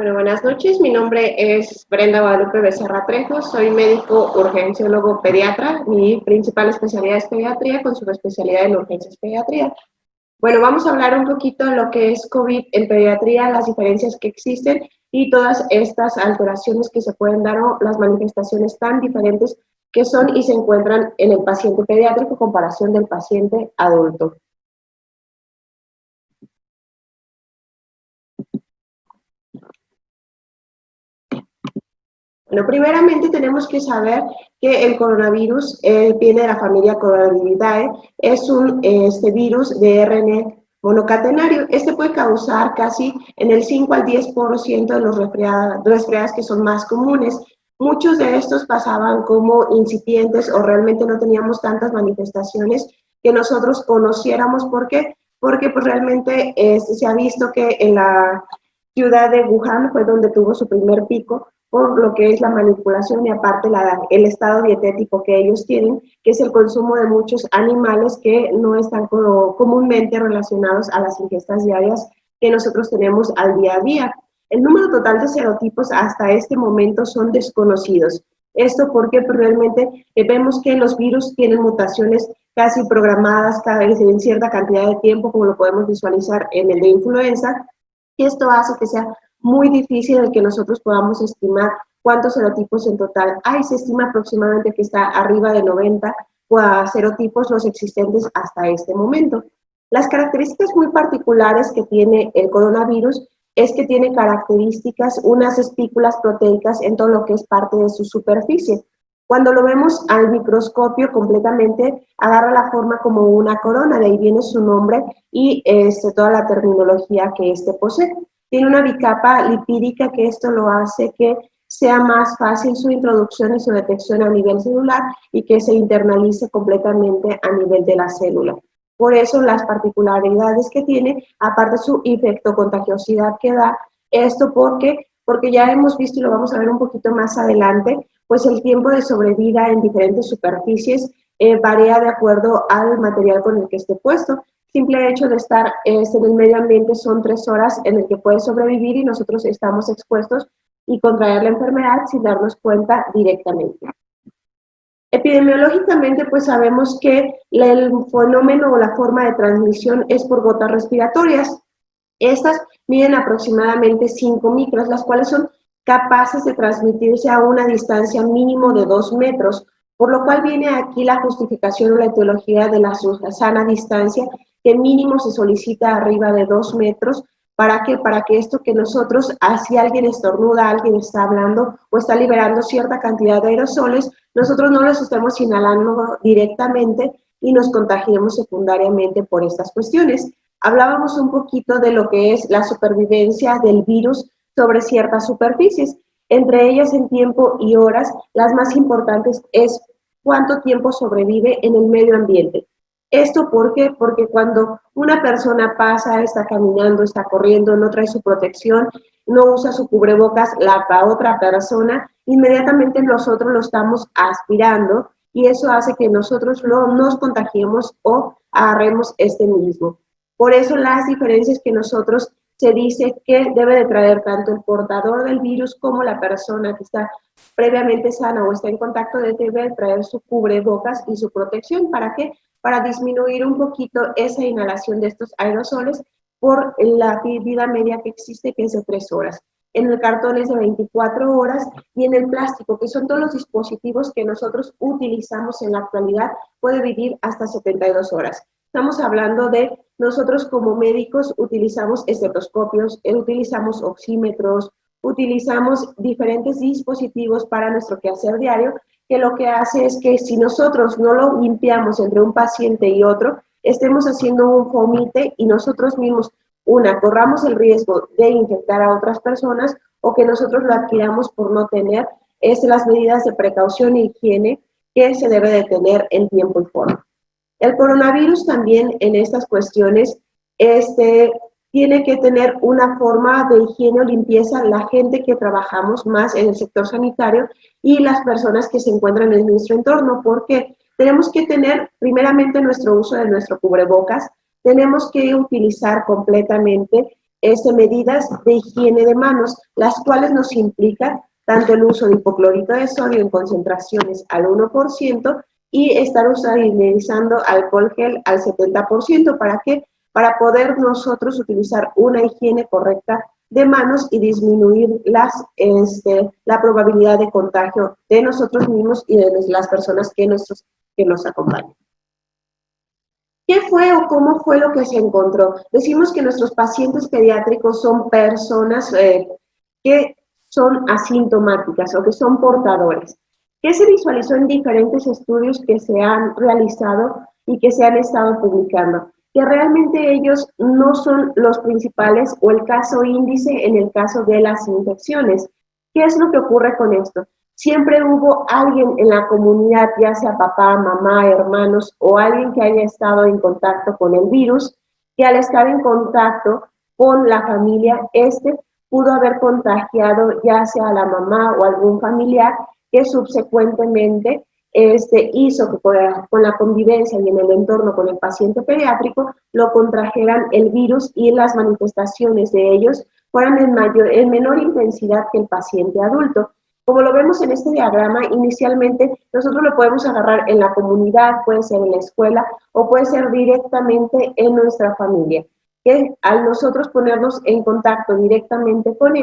Bueno, buenas noches. Mi nombre es Brenda Guadalupe Becerra Trejo. Soy médico urgenciólogo pediatra. Mi principal especialidad es pediatría con subespecialidad en urgencias pediatría. Bueno, vamos a hablar un poquito de lo que es COVID en pediatría, las diferencias que existen y todas estas alteraciones que se pueden dar o las manifestaciones tan diferentes que son y se encuentran en el paciente pediátrico en comparación del paciente adulto. Bueno, primeramente tenemos que saber que el coronavirus viene de la familia Coronaviridae, es un virus de RNA monocatenario. Este puede causar casi en el 5 al 10% de los resfriados que son más comunes. Muchos de estos pasaban como incipientes o realmente no teníamos tantas manifestaciones que nosotros conociéramos. ¿Por qué? Porque pues realmente se ha visto que en la ciudad de Wuhan fue donde tuvo su primer pico, por lo que es la manipulación y aparte el estado dietético que ellos tienen, que es el consumo de muchos animales que no están comúnmente relacionados a las ingestas diarias que nosotros tenemos al día a día. El número total de serotipos hasta este momento son desconocidos. Esto porque realmente vemos que los virus tienen mutaciones casi programadas cada vez en cierta cantidad de tiempo, como lo podemos visualizar en el de influenza, y esto hace que sea muy difícil el que nosotros podamos estimar cuántos serotipos en total hay. Se estima aproximadamente que está arriba de 90 serotipos los existentes hasta este momento. Las características muy particulares que tiene el coronavirus es que tiene características, unas espículas proteicas en todo lo que es parte de su superficie. Cuando lo vemos al microscopio completamente, agarra la forma como una corona, de ahí viene su nombre y toda la terminología que posee. Tiene una bicapa lipídica que esto lo hace que sea más fácil su introducción y su detección a nivel celular y que se internalice completamente a nivel de la célula. Por eso las particularidades que tiene, aparte su infectocontagiosidad que da, esto porque ya hemos visto y lo vamos a ver un poquito más adelante, pues el tiempo de sobrevida en diferentes superficies varía de acuerdo al material con el que esté puesto. Simple hecho de estar en el medio ambiente son 3 horas en el que puede sobrevivir y nosotros estamos expuestos y contraer la enfermedad sin darnos cuenta directamente. Epidemiológicamente, pues sabemos que el fenómeno o la forma de transmisión es por gotas respiratorias. Estas miden aproximadamente 5 micros, las cuales son capaces de transmitirse a una distancia mínimo de 2 metros, por lo cual viene aquí la justificación o la etiología de la sana distancia, que mínimo se solicita arriba de 2 metros. ¿Para qué? Para que esto que nosotros, si alguien estornuda, alguien está hablando o está liberando cierta cantidad de aerosoles, nosotros no los estemos inhalando directamente y nos contagiemos secundariamente por estas cuestiones. Hablábamos un poquito de lo que es la supervivencia del virus sobre ciertas superficies, entre ellas en tiempo y horas. Las más importantes es cuánto tiempo sobrevive en el medio ambiente. ¿Esto por qué? Porque cuando una persona pasa, está caminando, está corriendo, no trae su protección, no usa su cubrebocas, la otra persona, inmediatamente nosotros lo estamos aspirando y eso hace que nosotros nos contagiemos o agarremos este mismo. Por eso las diferencias que nosotros se dice que debe de traer tanto el portador del virus como la persona que está previamente sana o está en contacto, debe traer su cubrebocas y su protección. ¿Para qué? Para disminuir un poquito esa inhalación de estos aerosoles por la vida media que existe, que es de 3 horas. En el cartón es de 24 horas y en el plástico, que son todos los dispositivos que nosotros utilizamos en la actualidad, puede vivir hasta 72 horas. Estamos hablando de nosotros como médicos utilizamos estetoscopios, utilizamos oxímetros, utilizamos diferentes dispositivos para nuestro quehacer diario, que lo que hace es que si nosotros no lo limpiamos entre un paciente y otro, estemos haciendo un fomite y nosotros mismos, corramos el riesgo de infectar a otras personas o que nosotros lo adquiramos por no tener las medidas de precaución e higiene que se debe de tener en tiempo y forma. El coronavirus también en estas cuestiones tiene que tener una forma de higiene o limpieza la gente que trabajamos más en el sector sanitario y las personas que se encuentran en nuestro entorno, porque tenemos que tener primeramente nuestro uso de nuestro cubrebocas, tenemos que utilizar completamente medidas de higiene de manos, las cuales nos implican tanto el uso de hipoclorito de sodio en concentraciones al 1% y estar utilizando alcohol gel al 70%. ¿Para qué? Para poder nosotros utilizar una higiene correcta de manos y disminuir la probabilidad de contagio de nosotros mismos y de las personas que nos acompañan. ¿Qué fue o cómo fue lo que se encontró? Decimos que nuestros pacientes pediátricos son personas que son asintomáticas o que son portadores. ¿Qué se visualizó en diferentes estudios que se han realizado y que se han estado publicando? Que realmente ellos no son los principales o el caso índice en el caso de las infecciones. ¿Qué es lo que ocurre con esto? Siempre hubo alguien en la comunidad, ya sea papá, mamá, hermanos o alguien que haya estado en contacto con el virus, que al estar en contacto con la familia, pudo haber contagiado ya sea a la mamá o algún familiar que subsecuentemente hizo que con la convivencia y en el entorno con el paciente pediátrico lo contrajeran el virus y las manifestaciones de ellos fueran en menor intensidad que el paciente adulto. Como lo vemos en este diagrama, inicialmente nosotros lo podemos agarrar en la comunidad, puede ser en la escuela o puede ser directamente en nuestra familia. Que al nosotros ponernos en contacto directamente con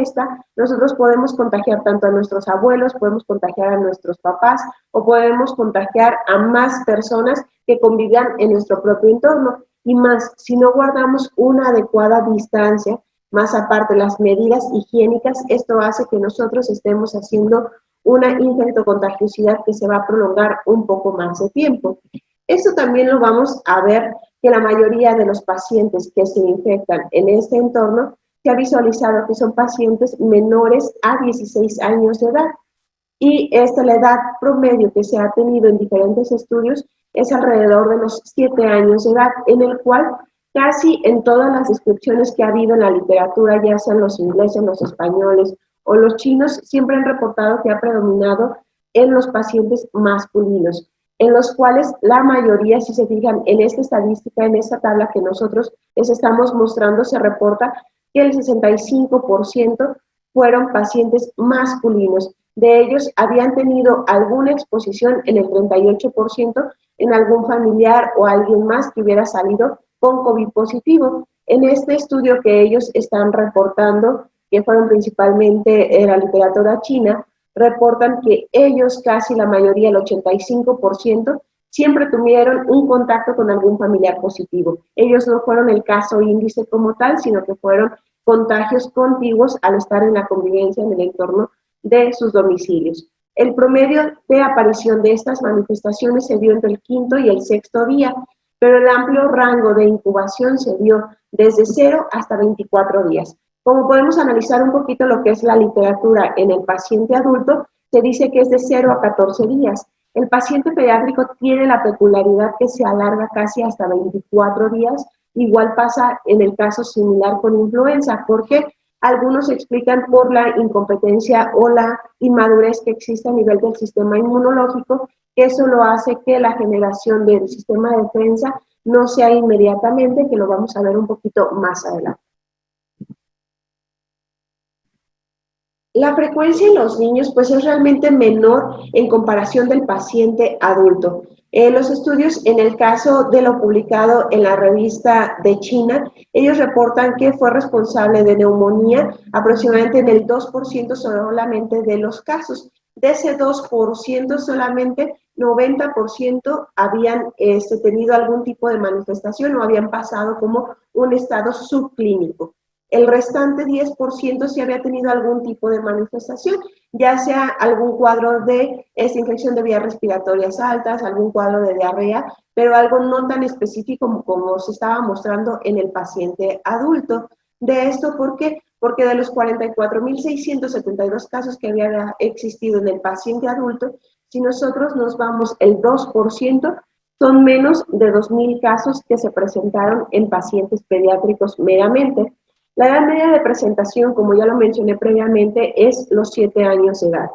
nosotros podemos contagiar tanto a nuestros abuelos, podemos contagiar a nuestros papás o podemos contagiar a más personas que convivan en nuestro propio entorno. Y más, si no guardamos una adecuada distancia, más aparte las medidas higiénicas, esto hace que nosotros estemos haciendo una infectocontagiosidad que se va a prolongar un poco más de tiempo. Esto también lo vamos a ver que la mayoría de los pacientes que se infectan en este entorno se ha visualizado que son pacientes menores a 16 años de edad. Y la edad promedio que se ha tenido en diferentes estudios es alrededor de los 7 años de edad, en el cual casi en todas las descripciones que ha habido en la literatura, ya sean los ingleses, los españoles o los chinos, siempre han reportado que ha predominado en los pacientes masculinos, en los cuales la mayoría, si se fijan en esta estadística, en esta tabla que nosotros les estamos mostrando, se reporta que el 65% fueron pacientes masculinos. De ellos habían tenido alguna exposición en el 38% en algún familiar o alguien más que hubiera salido con COVID positivo. En este estudio que ellos están reportando, que fueron principalmente la literatura china, reportan que ellos, casi la mayoría, el 85%, siempre tuvieron un contacto con algún familiar positivo. Ellos no fueron el caso índice como tal, sino que fueron contagios contiguos al estar en la convivencia en el entorno de sus domicilios. El promedio de aparición de estas manifestaciones se dio entre el 5º y el 6º día, pero el amplio rango de incubación se dio desde 0 hasta 24 días. Como podemos analizar un poquito lo que es la literatura en el paciente adulto, se dice que es de 0 a 14 días. El paciente pediátrico tiene la peculiaridad que se alarga casi hasta 24 días. Igual pasa en el caso similar con influenza, porque algunos explican por la incompetencia o la inmadurez que existe a nivel del sistema inmunológico, que eso lo hace que la generación del sistema de defensa no sea inmediatamente, que lo vamos a ver un poquito más adelante. La frecuencia en los niños pues es realmente menor en comparación del paciente adulto. Los estudios en el caso de lo publicado en la revista de China, ellos reportan que fue responsable de neumonía aproximadamente en el 2% solamente de los casos. De ese 2% solamente 90% habían tenido algún tipo de manifestación o habían pasado como un estado subclínico. El restante 10% sí había tenido algún tipo de manifestación, ya sea algún cuadro de infección de vías respiratorias altas, algún cuadro de diarrea, pero algo no tan específico como se estaba mostrando en el paciente adulto. De esto, ¿por qué? Porque de los 44.672 casos que había existido en el paciente adulto, si nosotros nos vamos el 2%, son menos de 2.000 casos que se presentaron en pacientes pediátricos meramente. La edad media de presentación, como ya lo mencioné previamente, es los 7 años de edad,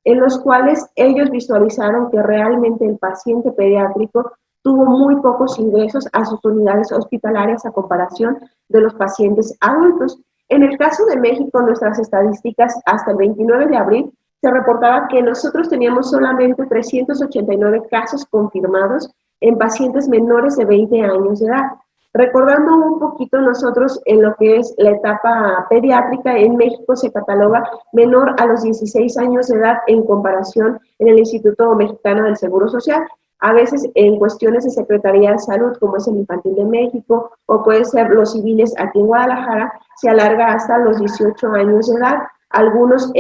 en los cuales ellos visualizaron que realmente el paciente pediátrico tuvo muy pocos ingresos a sus unidades hospitalarias a comparación de los pacientes adultos. En el caso de México, nuestras estadísticas hasta el 29 de abril se reportaba que nosotros teníamos solamente 389 casos confirmados en pacientes menores de 20 años de edad. Recordando un poquito nosotros en lo que es la etapa pediátrica, en México se cataloga menor a los 16 años de edad en comparación en el Instituto Mexicano del Seguro Social. A veces en cuestiones de Secretaría de Salud, como es el Infantil de México, o puede ser los civiles aquí en Guadalajara, se alarga hasta los 18 años de edad. Algunos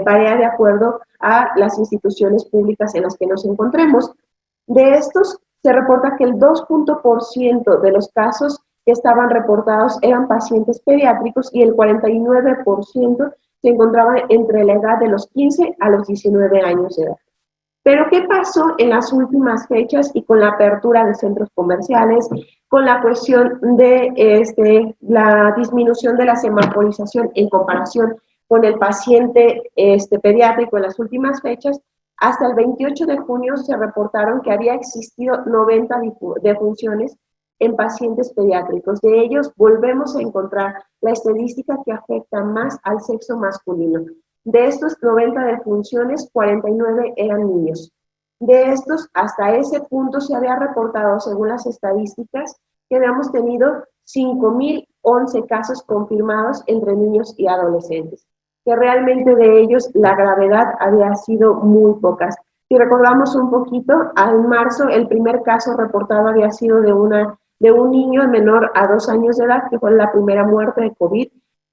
varía de acuerdo a las instituciones públicas en las que nos encontremos. De estos, se reporta que el 2% de los casos que estaban reportados eran pacientes pediátricos y el 49% se encontraban entre la edad de los 15 a los 19 años de edad. Pero ¿qué pasó en las últimas fechas y con la apertura de centros comerciales, con la cuestión de la disminución de la semaforización en comparación con el paciente pediátrico en las últimas fechas? Hasta el 28 de junio se reportaron que había existido 90 defunciones en pacientes pediátricos. De ellos volvemos a encontrar la estadística que afecta más al sexo masculino. De estos 90 defunciones, 49 eran niños. De estos, hasta ese punto se había reportado, según las estadísticas, que habíamos tenido 5.011 casos confirmados entre niños y adolescentes, que realmente de ellos la gravedad había sido muy pocas. Si recordamos un poquito, en marzo el primer caso reportado había sido de un niño menor a 2 años de edad, que fue la primera muerte de COVID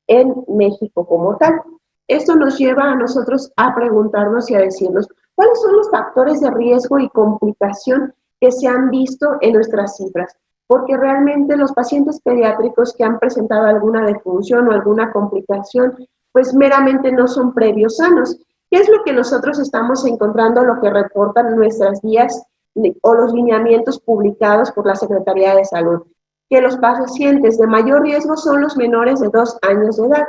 en México como tal. Esto nos lleva a nosotros a preguntarnos y a decirnos, ¿cuáles son los factores de riesgo y complicación que se han visto en nuestras cifras? Porque realmente los pacientes pediátricos que han presentado alguna defunción o alguna complicación, pues meramente no son previos sanos. ¿Qué es lo que nosotros estamos encontrando, lo que reportan nuestras guías o los lineamientos publicados por la Secretaría de Salud? Que los pacientes de mayor riesgo son los menores de 2 años de edad.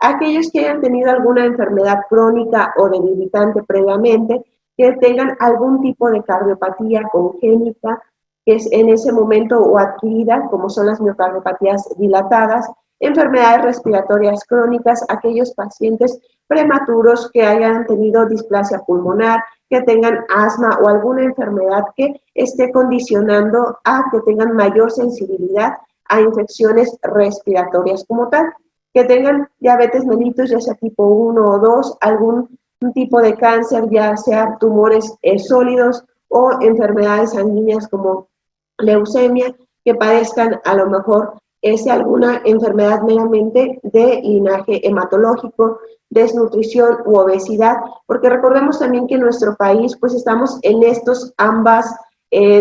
Aquellos que hayan tenido alguna enfermedad crónica o debilitante previamente, que tengan algún tipo de cardiopatía congénita, que es en ese momento o adquirida, como son las miocardiopatías dilatadas, enfermedades respiratorias crónicas, aquellos pacientes prematuros que hayan tenido displasia pulmonar, que tengan asma o alguna enfermedad que esté condicionando a que tengan mayor sensibilidad a infecciones respiratorias como tal, que tengan diabetes mellitus, ya sea tipo 1 o 2, algún tipo de cáncer, ya sea tumores sólidos o enfermedades sanguíneas como leucemia, que padezcan a lo mejor alguna enfermedad meramente de linaje hematológico, desnutrición u obesidad, porque recordemos también que en nuestro país pues estamos en ambas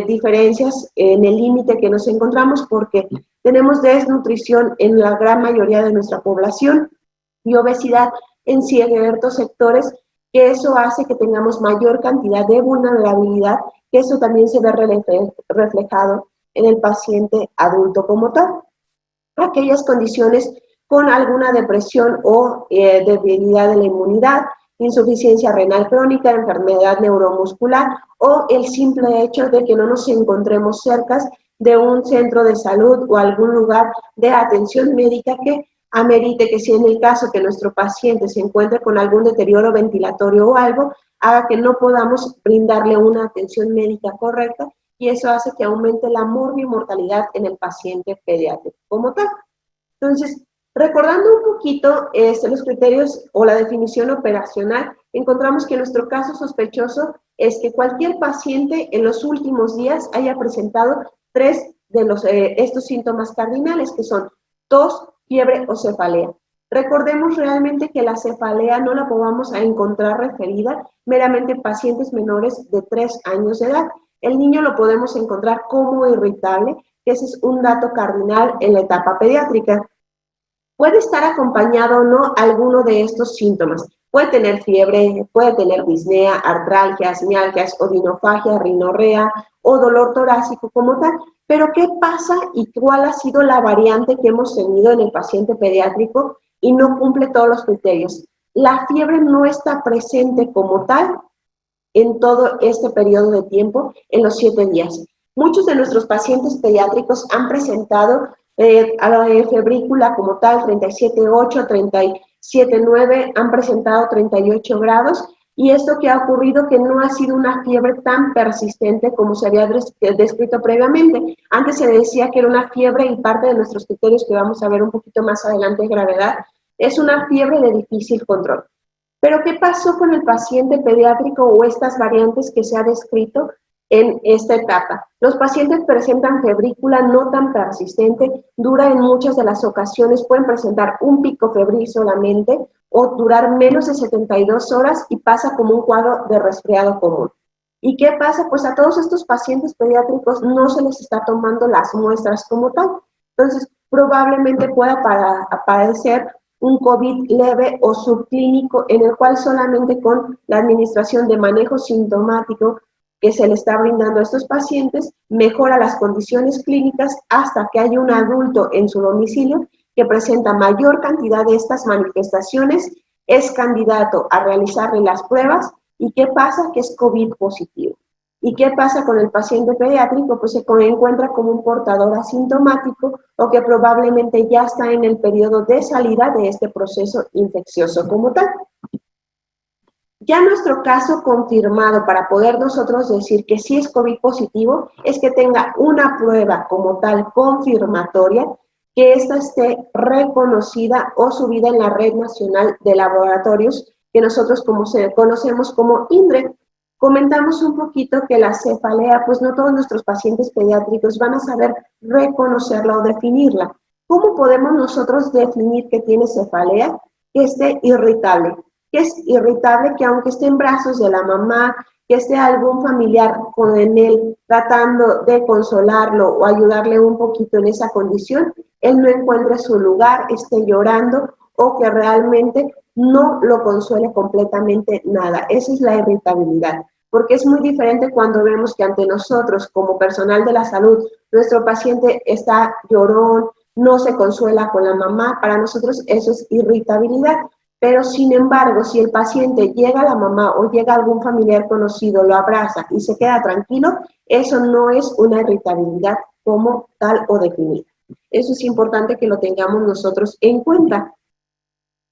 diferencias en el límite que nos encontramos, porque tenemos desnutrición en la gran mayoría de nuestra población y obesidad en ciertos sectores, que eso hace que tengamos mayor cantidad de vulnerabilidad, que eso también se ve reflejado en el paciente adulto como tal. Aquellas condiciones con alguna depresión o debilidad de la inmunidad, insuficiencia renal crónica, enfermedad neuromuscular o el simple hecho de que no nos encontremos cerca de un centro de salud o algún lugar de atención médica que amerite que, si en el caso que nuestro paciente se encuentre con algún deterioro ventilatorio o algo, haga que no podamos brindarle una atención médica correcta, y eso hace que aumente la morbimortalidad en el paciente pediátrico como tal. Entonces, recordando un poquito los criterios o la definición operacional, encontramos que nuestro caso sospechoso es que cualquier paciente en los últimos días haya presentado 3 de estos síntomas cardinales, que son tos, fiebre o cefalea. Recordemos realmente que la cefalea no la podamos encontrar referida meramente en pacientes menores de 3 años de edad. El niño lo podemos encontrar como irritable, que ese es un dato cardinal en la etapa pediátrica. Puede estar acompañado o no alguno de estos síntomas. Puede tener fiebre, puede tener disnea, artralgias, mialgias, odinofagia, rinorrea o dolor torácico como tal. Pero ¿qué pasa y cuál ha sido la variante que hemos tenido en el paciente pediátrico y no cumple todos los criterios? La fiebre no está presente como tal en todo este periodo de tiempo, en los 7 días. Muchos de nuestros pacientes pediátricos han presentado A la de febrícula como tal, 37,8, 37,9, han presentado 38 grados. Y esto que ha ocurrido que no ha sido una fiebre tan persistente como se había descrito previamente. Antes se decía que era una fiebre y parte de nuestros criterios que vamos a ver un poquito más adelante de gravedad, es una fiebre de difícil control. Pero ¿qué pasó con el paciente pediátrico o estas variantes que se ha descrito en esta etapa? Los pacientes presentan febrícula no tan persistente, dura en muchas de las ocasiones, pueden presentar un pico febril solamente o durar menos de 72 horas y pasa como un cuadro de resfriado común. ¿Y qué pasa? Pues a todos estos pacientes pediátricos no se les está tomando las muestras como tal. Entonces, probablemente pueda padecer un COVID leve o subclínico en el cual solamente con la administración de manejo sintomático que se le está brindando a estos pacientes mejora las condiciones clínicas hasta que haya un adulto en su domicilio que presenta mayor cantidad de estas manifestaciones, es candidato a realizarle las pruebas. ¿Y qué pasa? Que es COVID positivo. ¿Y qué pasa con el paciente pediátrico? Pues se encuentra como un portador asintomático o que probablemente ya está en el periodo de salida de este proceso infeccioso como tal. Ya nuestro caso confirmado para poder nosotros decir que sí es COVID positivo es que tenga una prueba como tal confirmatoria, que ésta esté reconocida o subida en la Red Nacional de Laboratorios que nosotros conocemos como INDRE. Comentamos un poquito que la cefalea, pues no todos nuestros pacientes pediátricos van a saber reconocerla o definirla. ¿Cómo podemos nosotros definir que tiene cefalea? Que esté irritable. Que es irritable, que aunque esté en brazos de la mamá, que esté algún familiar con él tratando de consolarlo o ayudarle un poquito en esa condición, él no encuentre su lugar, esté llorando o que realmente no lo consuele completamente nada. Esa es la irritabilidad, porque es muy diferente cuando vemos que ante nosotros, como personal de la salud, nuestro paciente está llorón, no se consuela con la mamá, para nosotros eso es irritabilidad. Pero sin embargo, si el paciente llega a la mamá o llega a algún familiar conocido, lo abraza y se queda tranquilo, eso no es una irritabilidad como tal o definida. Eso es importante que lo tengamos nosotros en cuenta.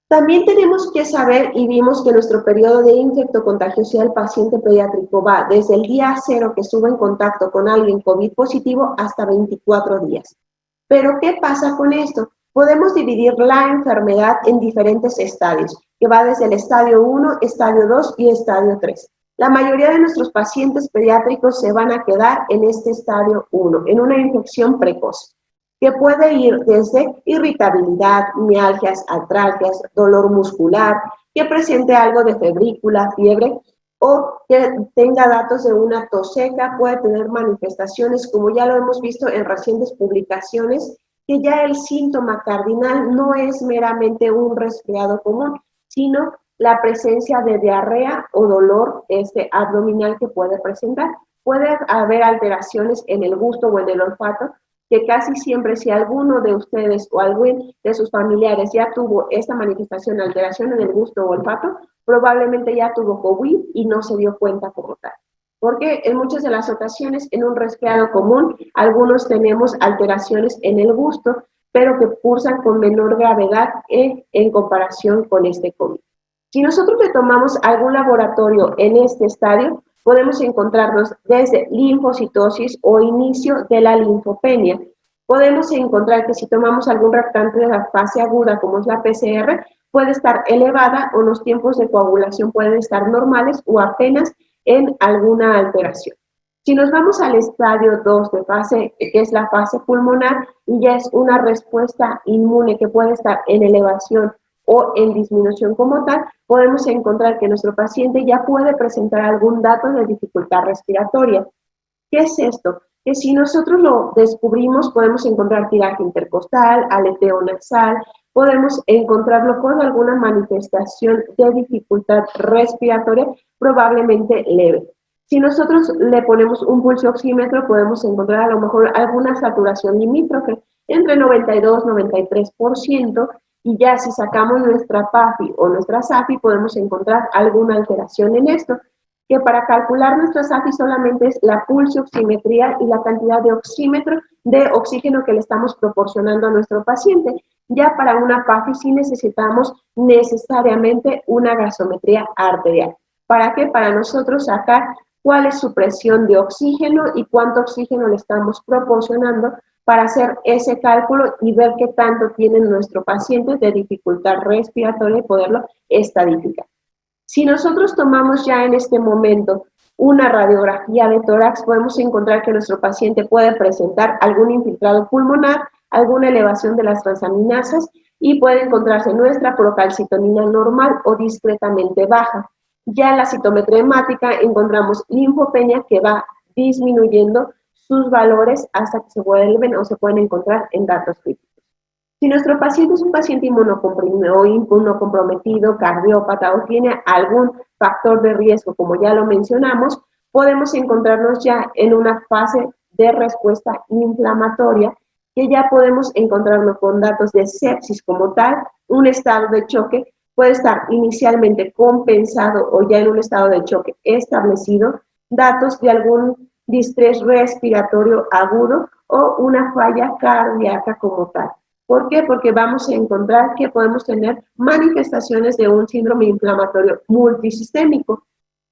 También tenemos que saber, y vimos que nuestro periodo de infectocontagiosidad del paciente pediátrico va desde el día 0 que estuvo en contacto con alguien COVID positivo hasta 24 días. Pero ¿qué pasa con esto? Podemos dividir la enfermedad en diferentes estadios, que va desde el estadio 1, estadio 2 y estadio 3. La mayoría de nuestros pacientes pediátricos se van a quedar en este estadio 1, en una infección precoz, que puede ir desde irritabilidad, mialgias, artralgias, dolor muscular, que presente algo de febrícula, fiebre, o que tenga datos de una tos seca, puede tener manifestaciones, como ya lo hemos visto en recientes publicaciones, que ya el síntoma cardinal no es meramente un resfriado común, sino la presencia de diarrea o dolor abdominal que puede presentar. Puede haber alteraciones en el gusto o en el olfato, que casi siempre si alguno de ustedes o algún de sus familiares ya tuvo esta manifestación, alteración en el gusto o olfato, probablemente ya tuvo COVID y no se dio cuenta como tal. Porque en muchas de las ocasiones, en un resfriado común, algunos tenemos alteraciones en el gusto, pero que cursan con menor gravedad en comparación con este COVID. Si nosotros le tomamos algún laboratorio en este estadio, podemos encontrarnos desde linfocitosis o inicio de la linfopenia. Podemos encontrar que si tomamos algún reactante de la fase aguda, como es la PCR, puede estar elevada o los tiempos de coagulación pueden estar normales o apenas en alguna alteración. Si nos vamos al estadio 2 de fase, que es la fase pulmonar, y ya es una respuesta inmune que puede estar en elevación o en disminución como tal, podemos encontrar que nuestro paciente ya puede presentar algún dato de dificultad respiratoria. ¿Qué es esto? Que si nosotros lo descubrimos, podemos encontrar tiraje intercostal, aleteo nasal, podemos encontrarlo con alguna manifestación de dificultad respiratoria, probablemente leve. Si nosotros le ponemos un pulso oxímetro, podemos encontrar a lo mejor alguna saturación limítrofe entre 92 y 93%, y ya si sacamos nuestra PAFI o nuestra SAFI, podemos encontrar alguna alteración en esto. que para calcular nuestras AFI solamente es la pulsioximetría y la cantidad de oxímetro de oxígeno que le estamos proporcionando a nuestro paciente. Ya para una PAFI sí necesitamos necesariamente una gasometría arterial. ¿Para qué? Para nosotros sacar cuál es su presión de oxígeno y cuánto oxígeno le estamos proporcionando para hacer ese cálculo y ver qué tanto tiene nuestro paciente de dificultad respiratoria y poderlo estadificar. Si nosotros tomamos ya en este momento una radiografía de tórax, podemos encontrar que nuestro paciente puede presentar algún infiltrado pulmonar, alguna elevación de las transaminasas y puede encontrarse nuestra procalcitonina normal o discretamente baja. Ya en la citometría hemática encontramos linfopenia que va disminuyendo sus valores hasta que se vuelven o se pueden encontrar en datos críticos. Si nuestro paciente es un paciente inmunocomprimido o inmunocomprometido, cardiópata o tiene algún factor de riesgo, como ya lo mencionamos, podemos encontrarnos ya en una fase de respuesta inflamatoria, que ya podemos encontrarnos con datos de sepsis como tal, un estado de choque puede estar inicialmente compensado o ya en un estado de choque establecido, datos de algún distrés respiratorio agudo o una falla cardíaca como tal. ¿Por qué? Porque vamos a encontrar que podemos tener manifestaciones de un síndrome inflamatorio multisistémico.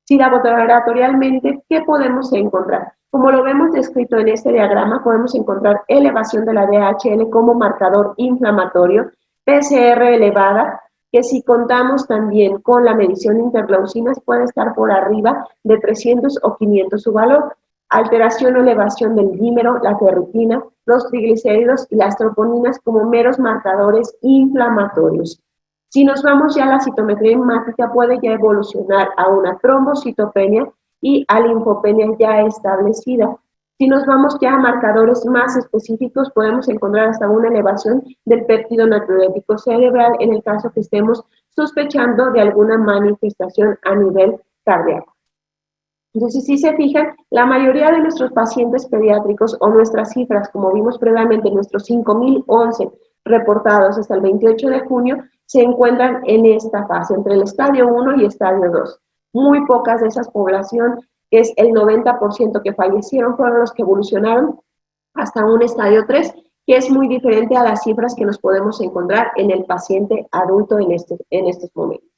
Si laboratorialmente, ¿qué podemos encontrar? Como lo vemos descrito en este diagrama, podemos encontrar elevación de la DHL como marcador inflamatorio, PCR elevada, que si contamos también con la medición de interleucinas puede estar por arriba de 300 o 500 su valor. Alteración o elevación del dímero, la ferritina, los triglicéridos y las troponinas como meros marcadores inflamatorios. Si nos vamos ya a la citometría hemática, puede ya evolucionar a una trombocitopenia y a linfopenia ya establecida. Si nos vamos ya a marcadores más específicos, podemos encontrar hasta una elevación del péptido natriurético cerebral en el caso que estemos sospechando de alguna manifestación a nivel cardíaco. Entonces, si se fijan, la mayoría de nuestros pacientes pediátricos o nuestras cifras, como vimos previamente, nuestros 5.011 reportados hasta el 28 de junio, se encuentran en esta fase, entre el estadio 1 y estadio 2. Muy pocas de esas población, que es el 90% que fallecieron, fueron los que evolucionaron hasta un estadio 3, que es muy diferente a las cifras que nos podemos encontrar en el paciente adulto en estos momentos.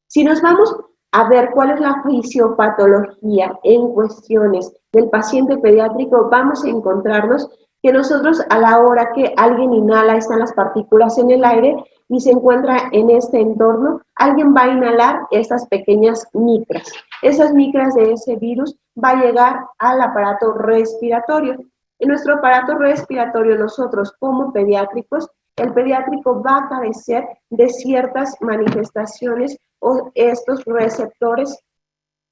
Si nos vamos a ver cuál es la fisiopatología en cuestiones del paciente pediátrico, vamos a encontrarnos que nosotros a la hora que alguien inhala, están las partículas en el aire y se encuentra en este entorno, alguien va a inhalar estas pequeñas micras. Esas micras de ese virus va a llegar al aparato respiratorio. En nuestro aparato respiratorio, nosotros como pediátricos, el pediátrico va a carecer de ciertas manifestaciones o estos receptores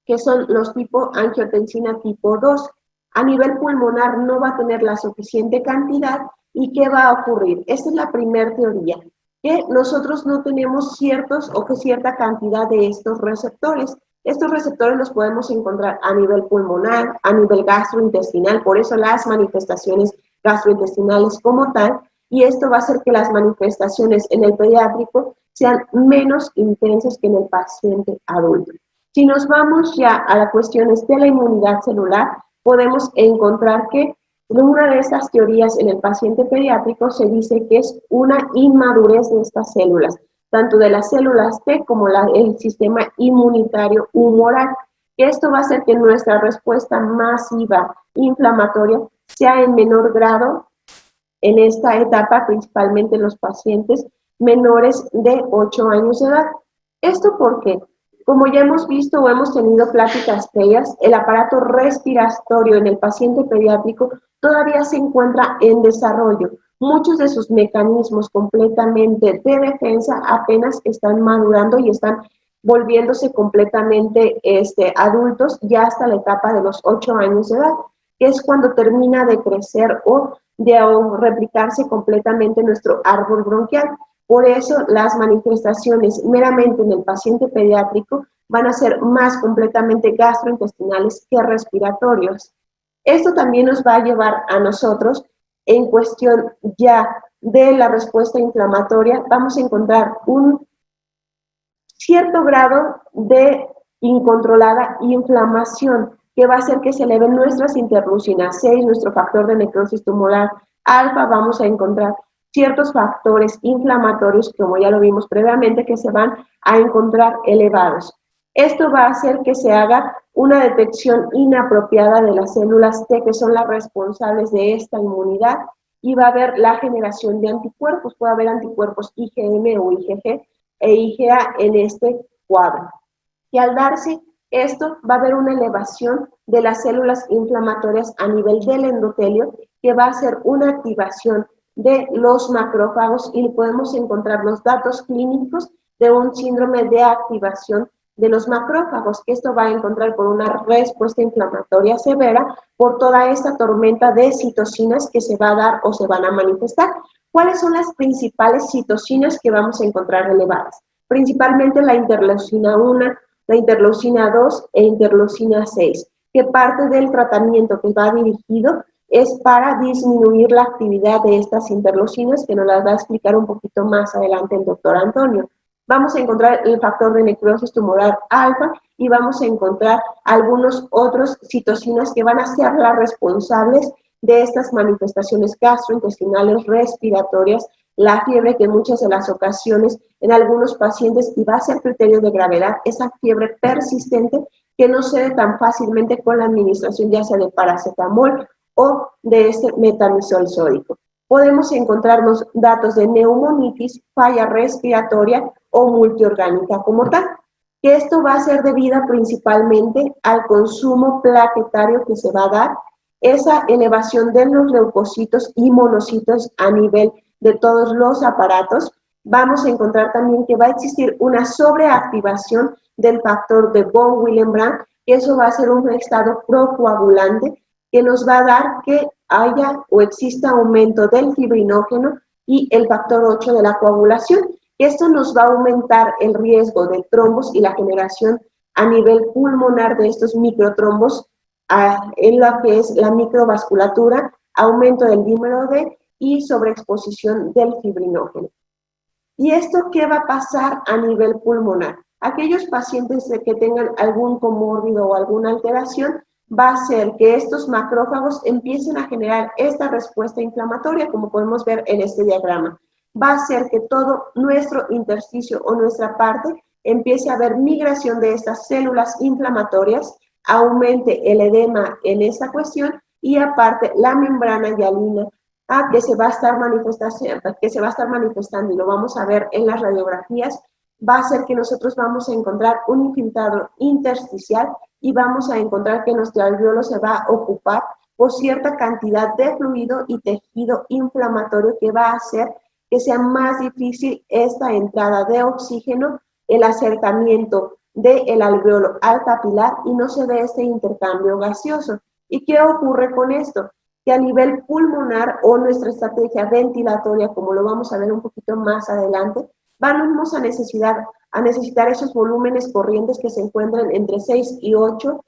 que son los tipo angiotensina tipo 2. A nivel pulmonar no va a tener la suficiente cantidad. ¿Y qué va a ocurrir? Esta es la primera teoría, que nosotros no tenemos ciertos o que cierta cantidad de estos receptores. Estos receptores los podemos encontrar a nivel pulmonar, a nivel gastrointestinal, por eso las manifestaciones gastrointestinales como tal, y esto va a hacer que las manifestaciones en el pediátrico sean menos intensas que en el paciente adulto. Si nos vamos ya a las cuestiones de la inmunidad celular, podemos encontrar que en una de estas teorías en el paciente pediátrico se dice que es una inmadurez de estas células, tanto de las células T como el sistema inmunitario humoral. Esto va a hacer que nuestra respuesta masiva inflamatoria sea en menor grado en esta etapa, principalmente en los pacientes menores de 8 años de edad. ¿Esto por qué? Como ya hemos visto o hemos tenido pláticas previas, el aparato respiratorio en el paciente pediátrico todavía se encuentra en desarrollo. Muchos de sus mecanismos completamente de defensa apenas están madurando y están volviéndose completamente adultos ya hasta la etapa de los 8 años de edad, que es cuando termina de crecer o de replicarse completamente nuestro árbol bronquial. Por eso las manifestaciones meramente en el paciente pediátrico van a ser más completamente gastrointestinales que respiratorios. Esto también nos va a llevar a nosotros, en cuestión ya de la respuesta inflamatoria, vamos a encontrar un cierto grado de incontrolada inflamación, que va a hacer que se eleven nuestras interleucinas 6, nuestro factor de necrosis tumoral alfa. Vamos a encontrar ciertos factores inflamatorios, como ya lo vimos previamente, que se van a encontrar elevados. Esto va a hacer que se haga una detección inapropiada de las células T, que son las responsables de esta inmunidad, y va a haber la generación de anticuerpos. Puede haber anticuerpos IgM o IgG e IgA en este cuadro. Y al darse esto, va a haber una elevación de las células inflamatorias a nivel del endotelio, que va a hacer una activación de los macrófagos, y podemos encontrar los datos clínicos de un síndrome de activación de los macrófagos, que esto va a encontrar por una respuesta inflamatoria severa por toda esta tormenta de citocinas que se va a dar o se van a manifestar. ¿Cuáles son las principales citocinas que vamos a encontrar elevadas? Principalmente la interleucina 1, la interleucina 2 e interleucina 6, que parte del tratamiento que va dirigido es para disminuir la actividad de estas interleucinas, que nos las va a explicar un poquito más adelante el doctor Antonio. Vamos a encontrar el factor de necrosis tumoral alfa y vamos a encontrar algunos otros citocinas que van a ser las responsables de estas manifestaciones gastrointestinales, respiratorias, la fiebre, que en muchas de las ocasiones en algunos pacientes, y va a ser criterio de gravedad, esa fiebre persistente que no cede tan fácilmente con la administración ya sea de paracetamol o de este metamizol sódico. Podemos encontrarnos datos de neumonitis, falla respiratoria o multiorgánica como tal, que esto va a ser debido principalmente al consumo plaquetario que se va a dar, esa elevación de los leucocitos y monocitos a nivel de todos los aparatos. Vamos a encontrar también que va a existir una sobreactivación del factor de von Willebrand, que eso va a ser un estado procoagulante que nos va a dar que haya o exista aumento del fibrinógeno y el factor 8 de la coagulación. Esto nos va a aumentar el riesgo de trombos y la generación a nivel pulmonar de estos microtrombos en lo que es la microvasculatura, aumento del dímero D y sobreexposición del fibrinógeno. ¿Y esto qué va a pasar a nivel pulmonar? Aquellos pacientes que tengan algún comórbido o alguna alteración, va a hacer que estos macrófagos empiecen a generar esta respuesta inflamatoria, como podemos ver en este diagrama. Va a hacer que todo nuestro intersticio o nuestra parte empiece a haber migración de estas células inflamatorias, aumente el edema en esta cuestión, y aparte la membrana hialina que se va a estar manifestando, y lo vamos a ver en las radiografías, va a hacer que nosotros vamos a encontrar un infiltrado intersticial y vamos a encontrar que nuestro alveolo se va a ocupar por cierta cantidad de fluido y tejido inflamatorio, que va a hacer que sea más difícil esta entrada de oxígeno, el acercamiento del alveolo al capilar, y no se dé este intercambio gaseoso. ¿Y qué ocurre con esto? Que a nivel pulmonar o nuestra estrategia ventilatoria, como lo vamos a ver un poquito más adelante, vamos a necesitar esos volúmenes corrientes que se encuentran entre 6 y 8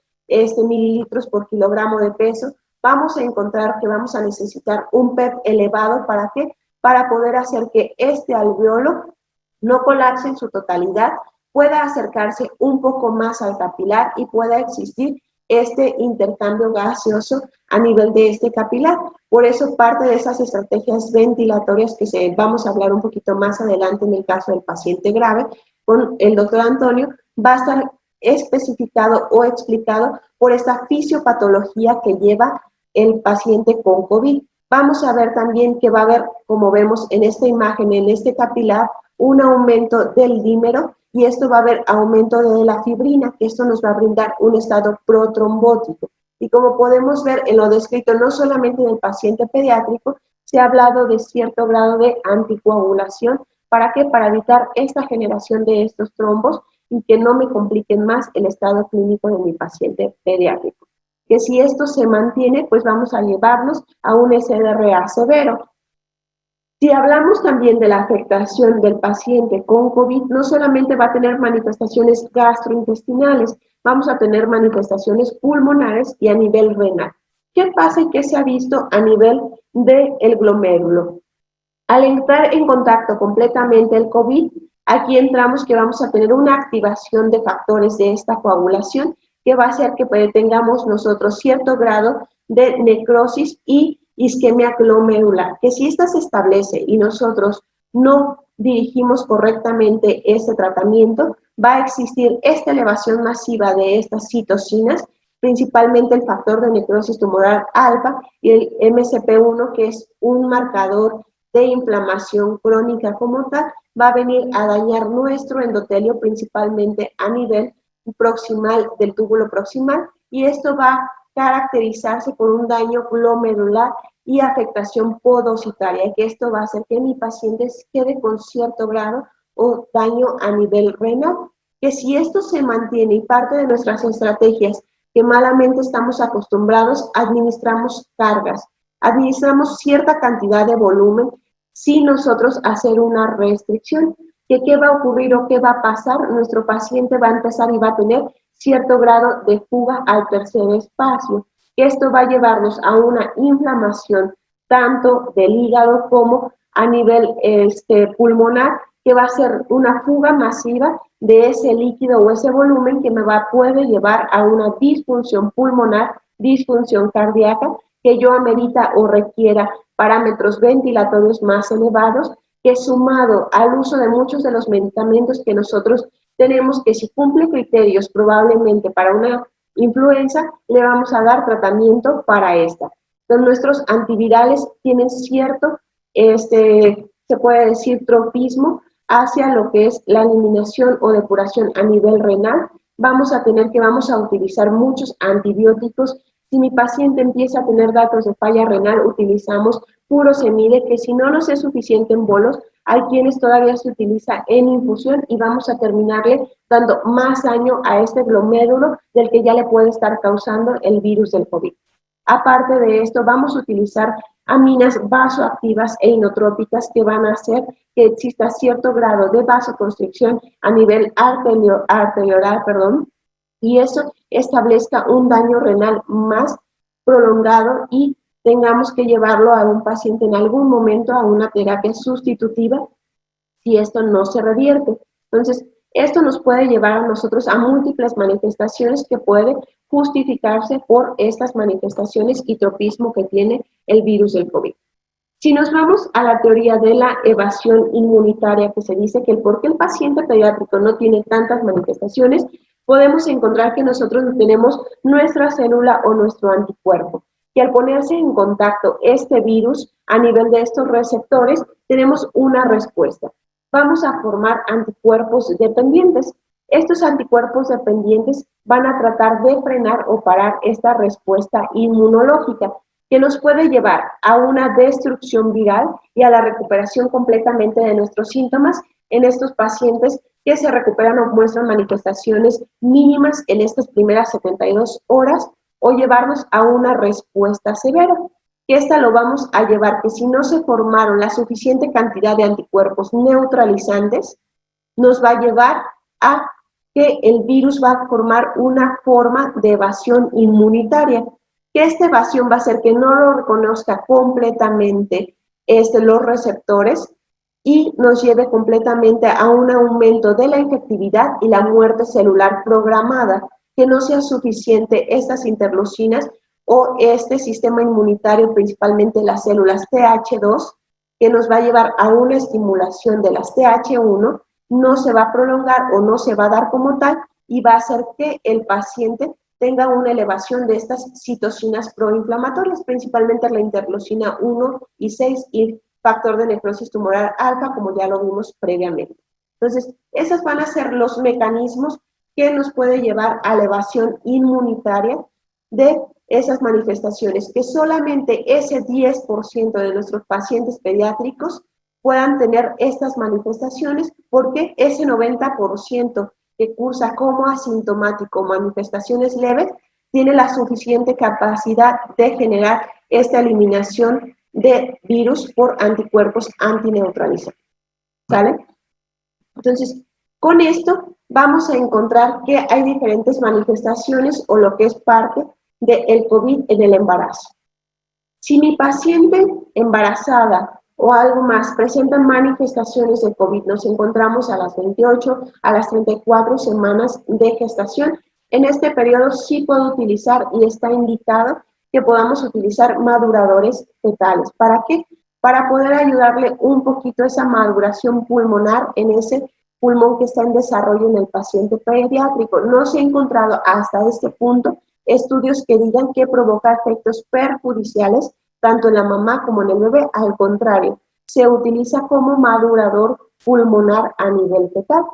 mililitros por kilogramo de peso. Vamos a encontrar que vamos a necesitar un PEP elevado. ¿Para qué? Para poder hacer que este alveolo no colapse en su totalidad, pueda acercarse un poco más al capilar y pueda existir este intercambio gaseoso a nivel de este capilar. Por eso parte de esas estrategias ventilatorias que vamos a hablar un poquito más adelante en el caso del paciente grave con el doctor Antonio, va a estar especificado o explicado por esta fisiopatología que lleva el paciente con COVID. Vamos a ver también que va a haber, como vemos en esta imagen, en este capilar, un aumento del dímero, y esto va a haber aumento de la fibrina, que esto nos va a brindar un estado protrombótico. Y como podemos ver en lo descrito, no solamente del paciente pediátrico, se ha hablado de cierto grado de anticoagulación. ¿Para qué? Para evitar esta generación de estos trombos y que no me compliquen más el estado clínico de mi paciente pediátrico. Que si esto se mantiene, pues vamos a llevarnos a un SDRA severo. Si hablamos también de la afectación del paciente con COVID, no solamente va a tener manifestaciones gastrointestinales, vamos a tener manifestaciones pulmonares y a nivel renal. ¿Qué pasa y qué se ha visto a nivel del glomérulo? Al entrar en contacto completamente el COVID, Aquí entramos que vamos a tener una activación de factores de esta coagulación que va a hacer que tengamos nosotros cierto grado de necrosis y isquemia glomerular, que si esta se establece y nosotros no dirigimos correctamente este tratamiento, va a existir esta elevación masiva de estas citocinas, principalmente el factor de necrosis tumoral alfa y el MCP1, que es un marcador de inflamación crónica como tal, va a venir a dañar nuestro endotelio, principalmente a nivel proximal del túbulo proximal, y esto va a caracterizarse por un daño glomerular y afectación podocitaria, y que esto va a hacer que mi paciente quede con cierto grado o daño a nivel renal, que si esto se mantiene y parte de nuestras estrategias que malamente estamos acostumbrados, administramos cargas, administramos cierta cantidad de volumen sin nosotros hacer una restricción. ¿Qué va a ocurrir o qué va a pasar? Nuestro paciente va a empezar y va a tener cierto grado de fuga al tercer espacio. Esto va a llevarnos a una inflamación tanto del hígado como a nivel pulmonar, que va a ser una fuga masiva de ese líquido o ese volumen que puede llevar a una disfunción pulmonar, disfunción cardíaca, que yo amerita o requiera parámetros ventilatorios más elevados, que sumado al uso de muchos de los medicamentos que nosotros tenemos, que si cumple criterios probablemente para una influenza, le vamos a dar tratamiento para esta. Entonces, nuestros antivirales tienen cierto, se puede decir, tropismo hacia lo que es la eliminación o depuración a nivel renal. Vamos a utilizar muchos antibióticos. Si mi paciente empieza a tener datos de falla renal, utilizamos furosemide, que si no nos es suficiente en bolos, hay quienes todavía se utiliza en infusión y vamos a terminarle dando más daño a este glomérulo del que ya le puede estar causando el virus del COVID. Aparte de esto, vamos a utilizar aminas vasoactivas e inotrópicas que van a hacer que exista cierto grado de vasoconstricción a nivel arteriolar, y eso establezca un daño renal más prolongado y tengamos que llevarlo a un paciente en algún momento a una terapia sustitutiva si esto no se revierte. Entonces, esto nos puede llevar a nosotros a múltiples manifestaciones que pueden justificarse por estas manifestaciones y tropismo que tiene el virus del COVID. Si nos vamos a la teoría de la evasión inmunitaria, que se dice que el por qué el paciente pediátrico no tiene tantas manifestaciones, podemos encontrar que nosotros tenemos nuestra célula o nuestro anticuerpo, que al ponerse en contacto este virus a nivel de estos receptores, tenemos una respuesta. Vamos a formar anticuerpos dependientes. Estos anticuerpos dependientes van a tratar de frenar o parar esta respuesta inmunológica, que nos puede llevar a una destrucción viral y a la recuperación completamente de nuestros síntomas en estos pacientes que se recuperan o muestran manifestaciones mínimas en estas primeras 72 horas, o llevarnos a una respuesta severa. Que esta lo vamos a llevar, que si no se formaron la suficiente cantidad de anticuerpos neutralizantes, nos va a llevar a que el virus va a formar una forma de evasión inmunitaria, que esta evasión va a hacer que no lo reconozca completamente los receptores y nos lleve completamente a un aumento de la infectividad y la muerte celular programada, que no sea suficiente estas interleucinas o este sistema inmunitario, principalmente las células TH2, que nos va a llevar a una estimulación de las TH1, no se va a prolongar o no se va a dar como tal y va a hacer que el paciente tenga una elevación de estas citocinas proinflamatorias, principalmente la interleucina 1 y 6 y factor de necrosis tumoral alfa, como ya lo vimos previamente. Entonces, esos van a ser los mecanismos que nos puede llevar a la evasión inmunitaria de esas manifestaciones, que solamente ese 10% de nuestros pacientes pediátricos puedan tener estas manifestaciones, porque ese 90% que cursa como asintomático, manifestaciones leves, tiene la suficiente capacidad de generar esta eliminación de virus por anticuerpos antineutralizantes. ¿Sale? Entonces, con esto vamos a encontrar que hay diferentes manifestaciones o lo que es parte del COVID en el embarazo. Si mi paciente embarazada o algo más presentan manifestaciones de COVID. Nos encontramos a las 28, a las 34 semanas de gestación. En este periodo sí puedo utilizar y está indicado que podamos utilizar maduradores fetales. ¿Para qué? Para poder ayudarle un poquito a esa maduración pulmonar en ese pulmón que está en desarrollo en el paciente pediátrico. No se ha encontrado hasta este punto estudios que digan que provoca efectos perjudiciales tanto en la mamá como en el bebé. Al contrario, se utiliza como madurador pulmonar a nivel fetal.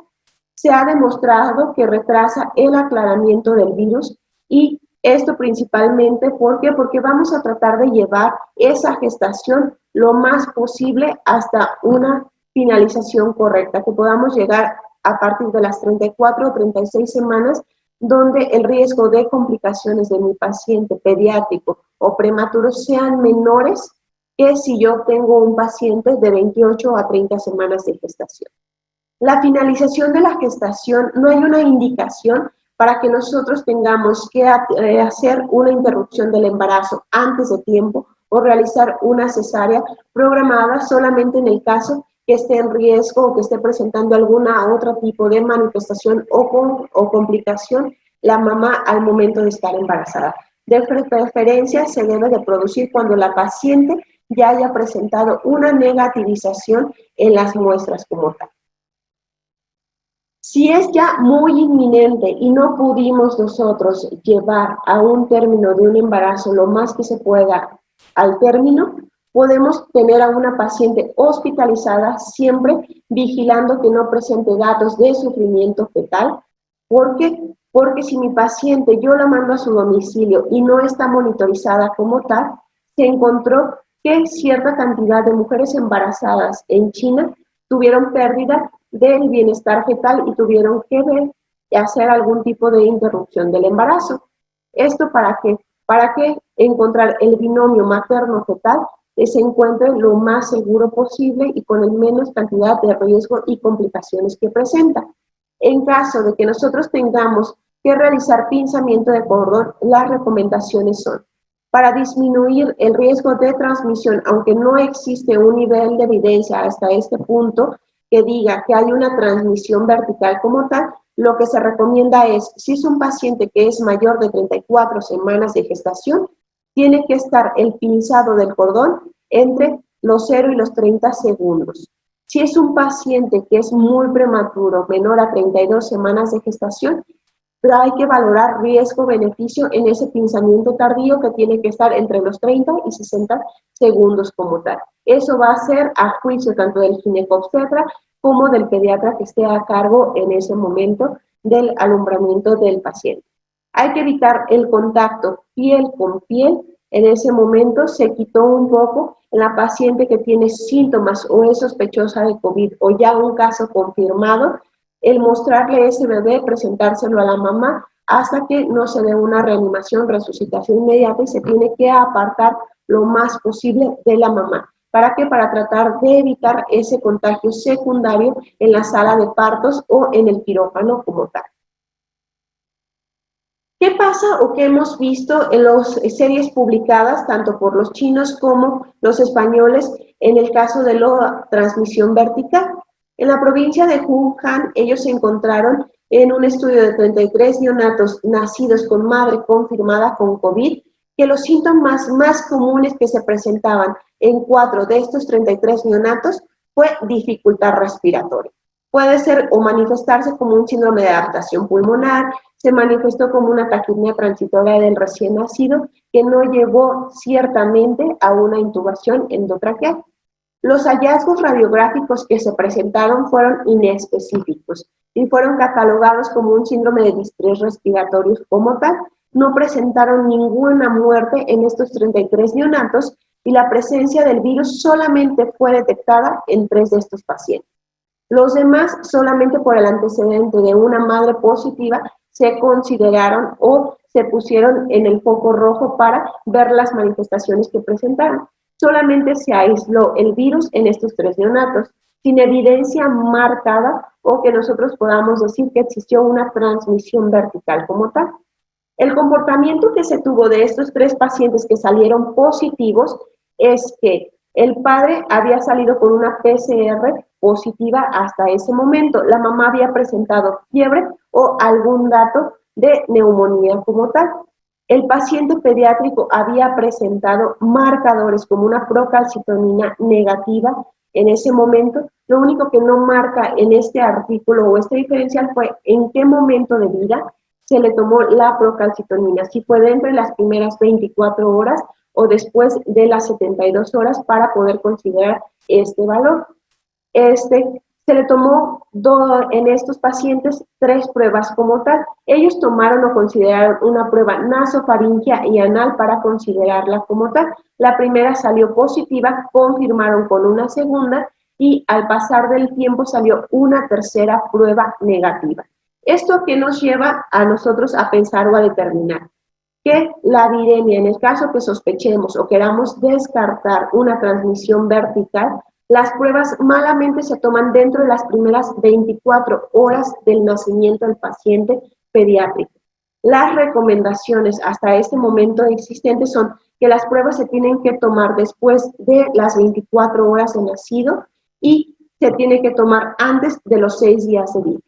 Se ha demostrado que retrasa el aclaramiento del virus y esto principalmente, ¿por qué? Porque vamos a tratar de llevar esa gestación lo más posible hasta una finalización correcta, que podamos llegar a partir de las 34 o 36 semanas, donde el riesgo de complicaciones de mi paciente pediátrico o prematuro sean menores que si yo tengo un paciente de 28 a 30 semanas de gestación. La finalización de la gestación, no hay una indicación para que nosotros tengamos que hacer una interrupción del embarazo antes de tiempo o realizar una cesárea programada solamente en el caso que esté en riesgo o que esté presentando alguna otro tipo de manifestación o complicación la mamá al momento de estar embarazada. De preferencia se debe de producir cuando la paciente ya haya presentado una negativización en las muestras como tal. Si es ya muy inminente y no pudimos nosotros llevar a un término de un embarazo lo más que se pueda al término, podemos tener a una paciente hospitalizada siempre vigilando que no presente datos de sufrimiento fetal. ¿Por qué? Porque si mi paciente yo la mando a su domicilio y no está monitorizada como tal, se encontró que cierta cantidad de mujeres embarazadas en China tuvieron pérdida del bienestar fetal y tuvieron que hacer algún tipo de interrupción del embarazo. ¿Esto para qué? Para que encontrar el binomio materno-fetal que se encuentre lo más seguro posible y con el menos cantidad de riesgo y complicaciones que presenta. En caso de que nosotros tengamos que realizar pinzamiento de cordón, las recomendaciones son: para disminuir el riesgo de transmisión, aunque no existe un nivel de evidencia hasta este punto que diga que hay una transmisión vertical como tal, lo que se recomienda es, si es un paciente que es mayor de 34 semanas de gestación, tiene que estar el pinzado del cordón entre los 0 y los 30 segundos. Si es un paciente que es muy prematuro, menor a 32 semanas de gestación, pero hay que valorar riesgo-beneficio en ese pinzamiento tardío que tiene que estar entre los 30 y 60 segundos como tal. Eso va a ser a juicio tanto del ginecobstetra como del pediatra que esté a cargo en ese momento del alumbramiento del paciente. Hay que evitar el contacto piel con piel. En ese momento se quitó un poco en la paciente que tiene síntomas o es sospechosa de COVID o ya un caso confirmado, el mostrarle ese bebé, presentárselo a la mamá hasta que no se dé una reanimación, resucitación inmediata y se tiene que apartar lo más posible de la mamá. ¿Para qué? Para tratar de evitar ese contagio secundario en la sala de partos o en el quirófano como tal. ¿Qué pasa o qué hemos visto en las series publicadas tanto por los chinos como los españoles en el caso de la transmisión vertical? En la provincia de Wuhan, ellos se encontraron en un estudio de 33 neonatos nacidos con madre confirmada con COVID, que los síntomas más comunes que se presentaban en 4 de estos 33 neonatos fue dificultad respiratoria. Puede ser o manifestarse como un síndrome de adaptación pulmonar, se manifestó como una taquipnea transitoria del recién nacido que no llevó ciertamente a una intubación endotraqueal. Los hallazgos radiográficos que se presentaron fueron inespecíficos y fueron catalogados como un síndrome de distrés respiratorio como tal. No presentaron ninguna muerte en estos 33 neonatos y la presencia del virus solamente fue detectada en 3 de estos pacientes. Los demás, solamente por el antecedente de una madre positiva, se consideraron o se pusieron en el foco rojo para ver las manifestaciones que presentaron. Solamente se aisló el virus en estos 3 neonatos, sin evidencia marcada o que nosotros podamos decir que existió una transmisión vertical como tal. El comportamiento que se tuvo de estos 3 pacientes que salieron positivos es que El padre había salido con una PCR positiva hasta ese momento. La mamá había presentado fiebre o algún dato de neumonía como tal. El paciente pediátrico había presentado marcadores como una procalcitonina negativa en ese momento. Lo único que no marca en este artículo o este diferencial fue en qué momento de vida se le tomó la procalcitonina, si fue dentro de las primeras 24 horas o después de las 72 horas para poder considerar este valor. Se le tomó en estos pacientes 3 pruebas como tal. Ellos tomaron o consideraron una prueba nasofaríngea y anal para considerarla como tal. La primera salió positiva, confirmaron con una segunda y al pasar del tiempo salió una tercera prueba negativa. ¿Esto qué nos lleva a nosotros a pensar o a determinar? Que la viremia, en el caso que sospechemos o queramos descartar una transmisión vertical, las pruebas malamente se toman dentro de las primeras 24 horas del nacimiento del paciente pediátrico. Las recomendaciones hasta este momento existentes son que las pruebas se tienen que tomar después de las 24 horas de nacido y se tiene que tomar antes de los 6 días de vida.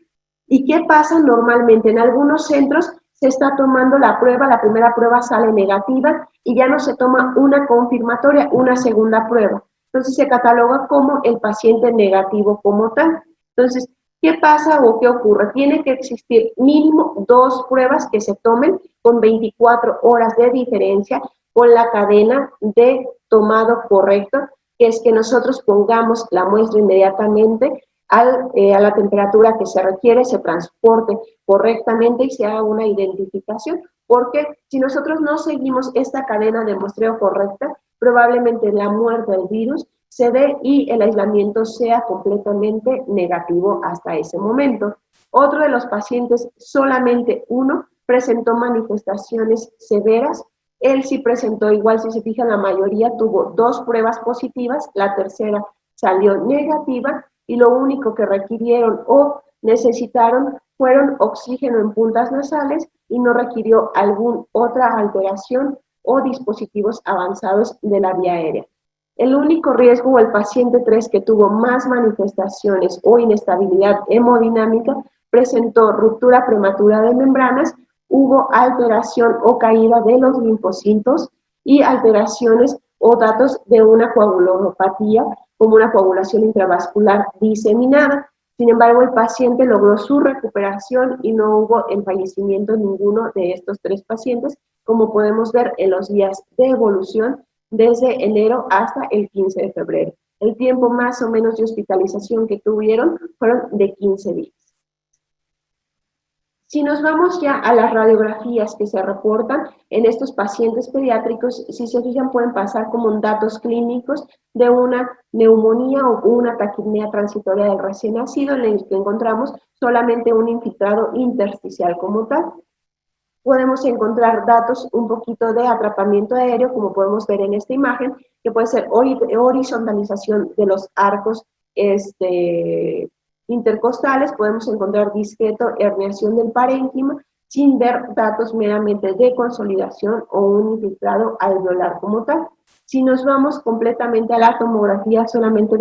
¿Y qué pasa normalmente? En algunos centros se está tomando la prueba, la primera prueba sale negativa y ya no se toma una confirmatoria, una segunda prueba. Entonces se cataloga como el paciente negativo como tal. Entonces, ¿qué pasa o qué ocurre? Tiene que existir mínimo 2 pruebas que se tomen con 24 horas de diferencia con la cadena de tomado correcto, que es que nosotros pongamos la muestra inmediatamente a la temperatura que se requiere, se transporte correctamente y se haga una identificación, porque si nosotros no seguimos esta cadena de muestreo correcta, probablemente la muerte del virus se dé y el aislamiento sea completamente negativo hasta ese momento. Otro de los pacientes, solamente uno, presentó manifestaciones severas. Él sí presentó, igual si se fijan, la mayoría tuvo 2 pruebas positivas, la tercera salió negativa y lo único que requirieron o necesitaron fueron oxígeno en puntas nasales y no requirió alguna otra alteración o dispositivos avanzados de la vía aérea. El único riesgo o el paciente 3 que tuvo más manifestaciones o inestabilidad hemodinámica presentó ruptura prematura de membranas, hubo alteración o caída de los linfocitos y alteraciones o datos de una coagulopatía como una coagulación intravascular diseminada. Sin embargo, el paciente logró su recuperación y no hubo el fallecimiento en ninguno de estos 3 pacientes, como podemos ver en los días de evolución desde enero hasta el 15 de febrero. El tiempo más o menos de hospitalización que tuvieron fueron de 15 días. Si nos vamos ya a las radiografías que se reportan en estos pacientes pediátricos, si se fijan pueden pasar como datos clínicos de una neumonía o una taquipnea transitoria del recién nacido, en el que encontramos solamente un infiltrado intersticial como tal. Podemos encontrar datos un poquito de atrapamiento aéreo, como podemos ver en esta imagen, que puede ser horizontalización de los arcos intercostales, podemos encontrar discreto herniación del parénquima, sin ver datos meramente de consolidación o un infiltrado alveolar como tal. Si nos vamos completamente a la tomografía, solamente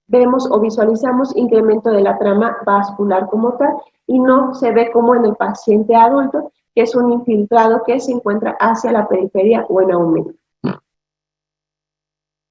vemos o visualizamos incremento de la trama vascular como tal, y no se ve como en el paciente adulto, que es un infiltrado que se encuentra hacia la periferia o en aumento.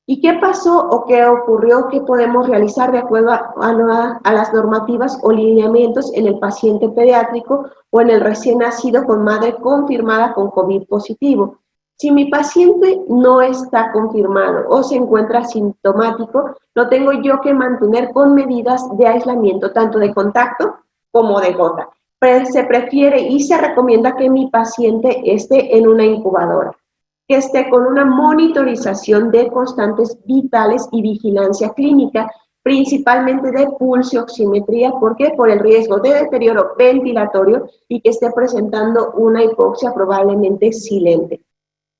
¿Y qué pasó o qué ocurrió? ¿Qué podemos realizar de acuerdo a las normativas o lineamientos en el paciente pediátrico o en el recién nacido con madre confirmada con COVID positivo? Si mi paciente no está confirmado o se encuentra asintomático, lo tengo yo que mantener con medidas de aislamiento, tanto de contacto como de gota. Se prefiere y se recomienda que mi paciente esté en una incubadora, que esté con una monitorización de constantes vitales y vigilancia clínica, principalmente de pulso y oximetría. ¿Por qué? Por el riesgo de deterioro ventilatorio y que esté presentando una hipoxia probablemente silente.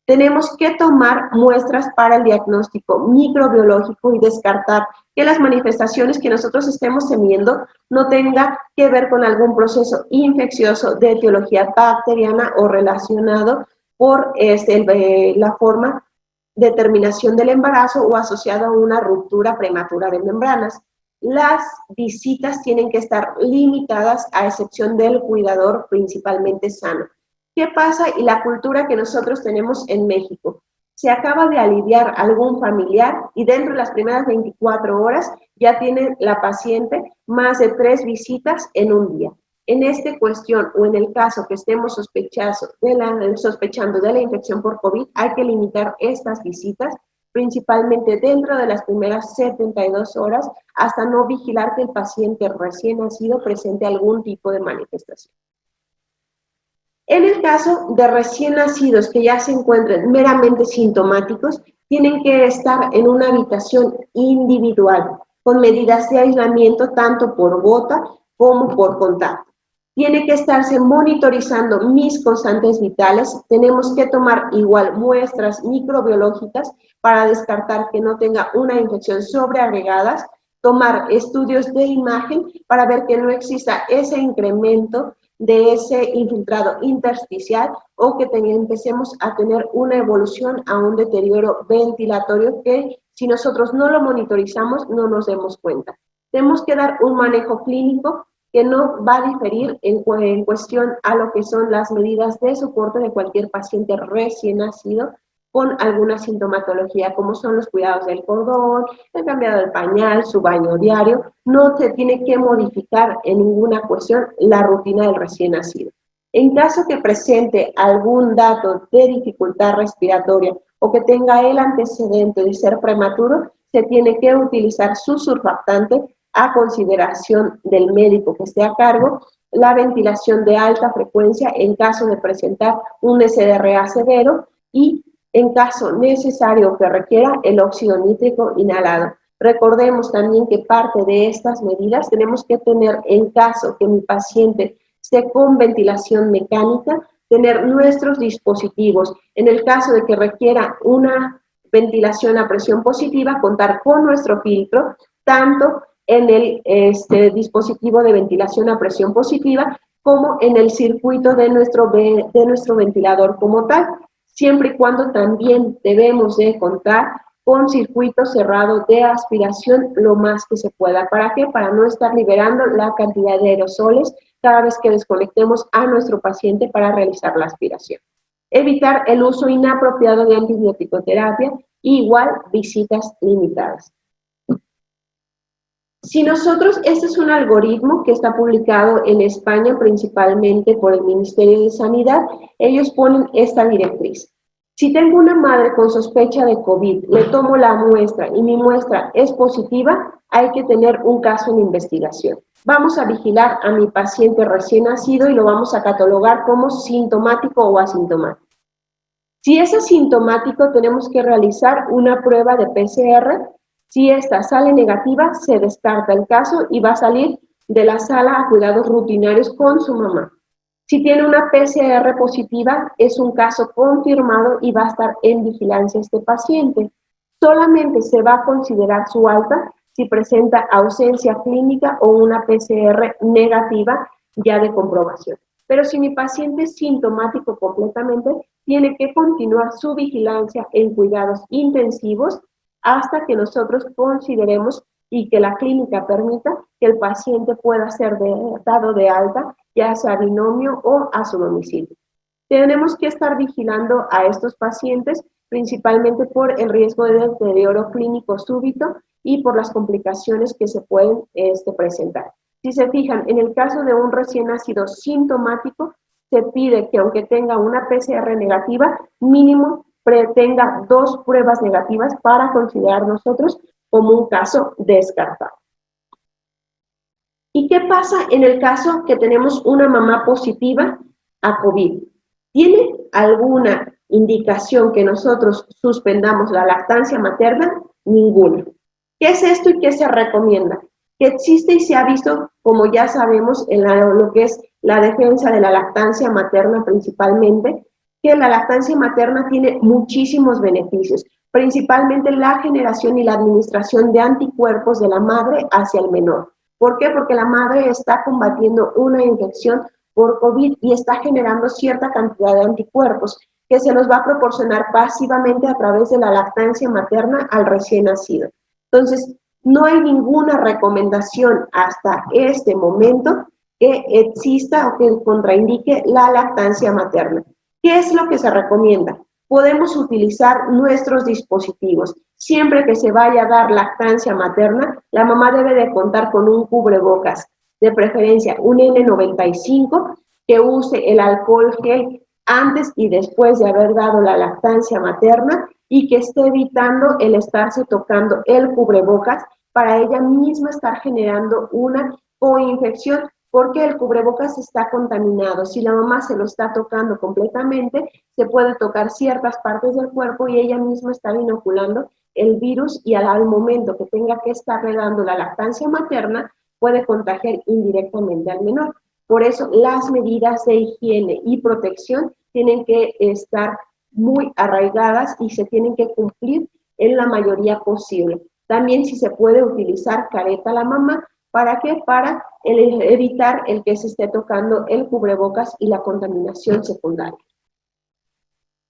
Tenemos que tomar muestras para el diagnóstico microbiológico y descartar que las manifestaciones que nosotros estemos teniendo no tenga que ver con algún proceso infeccioso de etiología bacteriana o relacionado por la forma de terminación del embarazo o asociado a una ruptura prematura de membranas. Las visitas tienen que estar limitadas a excepción del cuidador principalmente sano. ¿Qué pasa? Y la cultura que nosotros tenemos en México. Se acaba de aliviar algún familiar y dentro de las primeras 24 horas ya tiene la paciente más de 3 visitas en un día. En esta cuestión o en el caso que estemos sospechando de la infección por COVID, hay que limitar estas visitas principalmente dentro de las primeras 72 horas hasta no vigilar que el paciente recién nacido presente algún tipo de manifestación. En el caso de recién nacidos que ya se encuentren meramente sintomáticos, tienen que estar en una habitación individual, con medidas de aislamiento tanto por gota como por contacto. Tiene que estarse monitorizando mis constantes vitales, tenemos que tomar igual muestras microbiológicas para descartar que no tenga una infección sobreagregadas, tomar estudios de imagen para ver que no exista ese incremento de ese infiltrado intersticial o que empecemos a tener una evolución a un deterioro ventilatorio que si nosotros no lo monitorizamos no nos demos cuenta. Tenemos que dar un manejo clínico que no va a diferir en cuestión a lo que son las medidas de soporte de cualquier paciente recién nacido con alguna sintomatología, como son los cuidados del cordón, el cambiado del pañal, su baño diario. No se tiene que modificar en ninguna cuestión la rutina del recién nacido. En caso que presente algún dato de dificultad respiratoria o que tenga el antecedente de ser prematuro, se tiene que utilizar su surfactante a consideración del médico que esté a cargo, la ventilación de alta frecuencia en caso de presentar un SDRA severo y en caso necesario que requiera el óxido nítrico inhalado. Recordemos también que parte de estas medidas tenemos que tener en caso que mi paciente esté con ventilación mecánica, tener nuestros dispositivos. En el caso de que requiera una ventilación a presión positiva, contar con nuestro filtro, tanto en el dispositivo de ventilación a presión positiva como en el circuito de nuestro ventilador como tal, siempre y cuando también debemos de contar con circuito cerrado de aspiración lo más que se pueda. ¿Para qué? Para no estar liberando la cantidad de aerosoles cada vez que desconectemos a nuestro paciente para realizar la aspiración. Evitar el uso inapropiado de antibiótico-terapia y igual visitas limitadas. Si nosotros, este es un algoritmo que está publicado en España principalmente por el Ministerio de Sanidad, ellos ponen esta directriz. Si tengo una madre con sospecha de COVID, le tomo la muestra y mi muestra es positiva, hay que tener un caso en investigación. Vamos a vigilar a mi paciente recién nacido y lo vamos a catalogar como sintomático o asintomático. Si es asintomático, tenemos que realizar una prueba de PCR. Si esta sale negativa, se descarta el caso y va a salir de la sala a cuidados rutinarios con su mamá. Si tiene una PCR positiva, es un caso confirmado y va a estar en vigilancia este paciente. Solamente se va a considerar su alta si presenta ausencia clínica o una PCR negativa ya de comprobación. Pero si mi paciente es sintomático completamente, tiene que continuar su vigilancia en cuidados intensivos hasta que nosotros consideremos y que la clínica permita que el paciente pueda ser dado de alta, ya sea a binomio o a su domicilio. Tenemos que estar vigilando a estos pacientes principalmente por el riesgo de deterioro clínico súbito y por las complicaciones que se pueden presentar. Si se fijan, en el caso de un recién nacido sintomático, se pide que aunque tenga una PCR negativa, mínimo tenga 2 pruebas negativas para considerar nosotros como un caso descartado. ¿Y qué pasa en el caso que tenemos una mamá positiva a COVID? ¿Tiene alguna indicación que nosotros suspendamos la lactancia materna? Ninguna. ¿Qué es esto y qué se recomienda? Que existe y se ha visto, como ya sabemos, en lo que es la defensa de la lactancia materna principalmente, que la lactancia materna tiene muchísimos beneficios, principalmente la generación y la administración de anticuerpos de la madre hacia el menor. ¿Por qué? Porque la madre está combatiendo una infección por COVID y está generando cierta cantidad de anticuerpos. que se nos va a proporcionar pasivamente a través de la lactancia materna al recién nacido. Entonces, no hay ninguna recomendación hasta este momento que exista o que contraindique la lactancia materna. ¿Qué es lo que se recomienda? Podemos utilizar nuestros dispositivos. Siempre que se vaya a dar lactancia materna, la mamá debe de contar con un cubrebocas, de preferencia un N95, que use el alcohol gel antes y después de haber dado la lactancia materna y que esté evitando el estarse tocando el cubrebocas para ella misma estar generando una coinfección, porque el cubrebocas está contaminado. Si la mamá se lo está tocando completamente, se puede tocar ciertas partes del cuerpo y ella misma está inoculando el virus, y al momento que tenga que estar dando la lactancia materna, puede contagiar indirectamente al menor. Por eso las medidas de higiene y protección tienen que estar muy arraigadas y se tienen que cumplir en la mayoría posible. También si se puede utilizar careta a la mamá, ¿para qué? Para evitar el que se esté tocando el cubrebocas y la contaminación secundaria.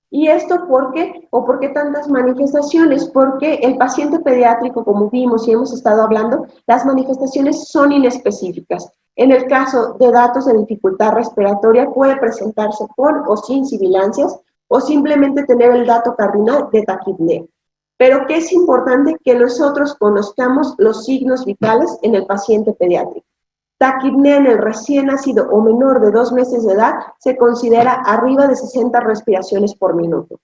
¿Y esto por qué? ¿O por qué tantas manifestaciones? Porque el paciente pediátrico, como vimos y hemos estado hablando, las manifestaciones son inespecíficas. En el caso de datos de dificultad respiratoria, puede presentarse con o sin sibilancias, o simplemente tener el dato cardinal de taquipnea. Pero que es importante que nosotros conozcamos los signos vitales en el paciente pediátrico. Taquipnea en el recién nacido o menor de 2 meses de edad se considera arriba de 60 respiraciones por minuto.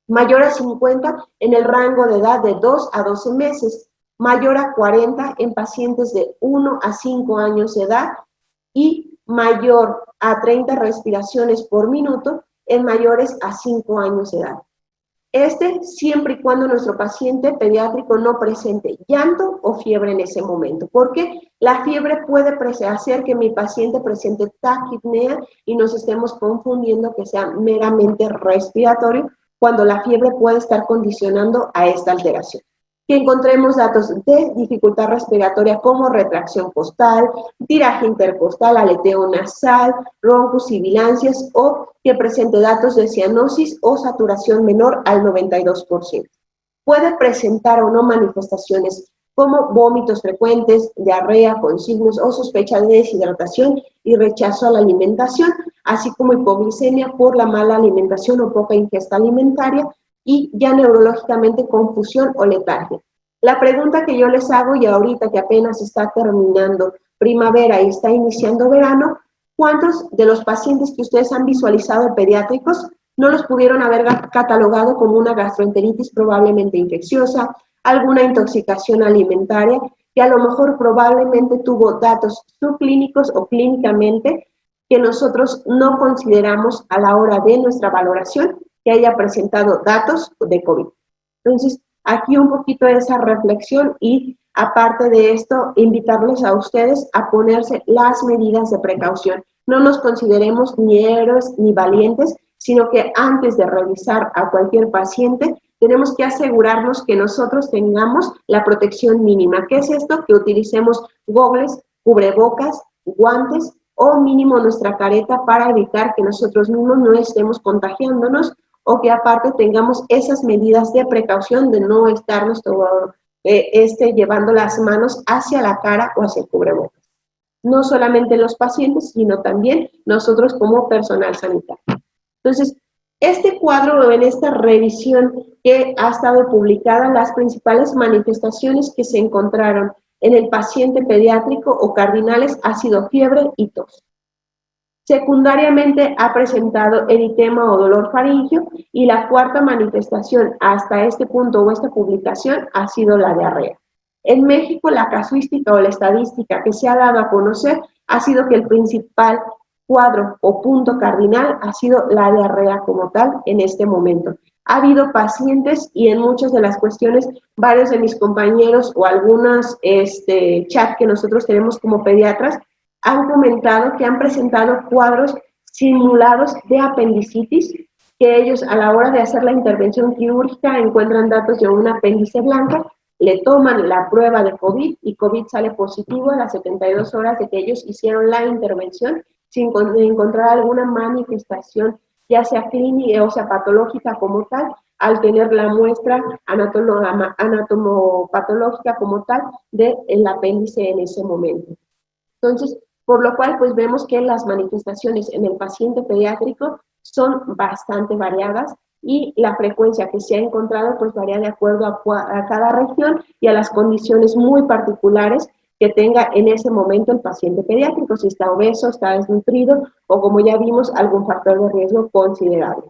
Mayor a 50 en el rango de edad de 2 a 12 meses. Mayor a 40 en pacientes de 1 a 5 años de edad. Y mayor a 30 respiraciones por minuto en mayores a 5 años de edad. Siempre y cuando nuestro paciente pediátrico no presente llanto o fiebre en ese momento, porque la fiebre puede hacer que mi paciente presente taquipnea y nos estemos confundiendo que sea meramente respiratorio, cuando la fiebre puede estar condicionando a esta alteración. Que encontremos datos de dificultad respiratoria como retracción costal, tiraje intercostal, aleteo nasal, roncos, sibilancias, o que presente datos de cianosis o saturación menor al 92%. Puede presentar o no manifestaciones como vómitos frecuentes, diarrea con signos o sospecha de deshidratación y rechazo a la alimentación, así como hipoglicemia por la mala alimentación o poca ingesta alimentaria, y ya neurológicamente confusión o letargia. La pregunta que yo les hago, y ahorita que apenas está terminando primavera y está iniciando verano, ¿cuántos de los pacientes que ustedes han visualizado pediátricos no los pudieron haber catalogado como una gastroenteritis probablemente infecciosa, alguna intoxicación alimentaria, que a lo mejor probablemente tuvo datos subclínicos o clínicamente que nosotros no consideramos a la hora de nuestra valoración que haya presentado datos de COVID? Entonces, aquí un poquito de esa reflexión, y aparte de esto, invitarlos a ustedes a ponerse las medidas de precaución. No nos consideremos ni héroes ni valientes, sino que antes de revisar a cualquier paciente, tenemos que asegurarnos que nosotros tengamos la protección mínima. ¿Qué es esto? Que utilicemos gogles, cubrebocas, guantes o mínimo nuestra careta para evitar que nosotros mismos no estemos contagiándonos, o que aparte tengamos esas medidas de precaución de no estarnos llevando las manos hacia la cara o hacia el cubrebocas. No solamente los pacientes, sino también nosotros como personal sanitario. Entonces, este cuadro, en esta revisión que ha estado publicada, las principales manifestaciones que se encontraron en el paciente pediátrico o cardinales ha sido fiebre y tos. Secundariamente ha presentado eritema o dolor faríngeo, y la cuarta manifestación hasta este punto o esta publicación ha sido la diarrea. En México, la casuística o la estadística que se ha dado a conocer ha sido que el principal cuadro o punto cardinal ha sido la diarrea como tal en este momento. Ha habido pacientes, y en muchas de las cuestiones, varios de mis compañeros o algunos chat que nosotros tenemos como pediatras, han comentado que han presentado cuadros simulados de apendicitis, que ellos a la hora de hacer la intervención quirúrgica encuentran datos de un apéndice blanco, le toman la prueba de COVID y COVID sale positivo a las 72 horas de que ellos hicieron la intervención sin encontrar alguna manifestación ya sea clínica o sea patológica como tal, al tener la muestra anatomopatológica como tal del apéndice en ese momento. Entonces, por lo cual, pues vemos que las manifestaciones en el paciente pediátrico son bastante variadas y la frecuencia que se ha encontrado pues varía de acuerdo a cada región y a las condiciones muy particulares que tenga en ese momento el paciente pediátrico, si está obeso, está desnutrido o, como ya vimos, algún factor de riesgo considerable.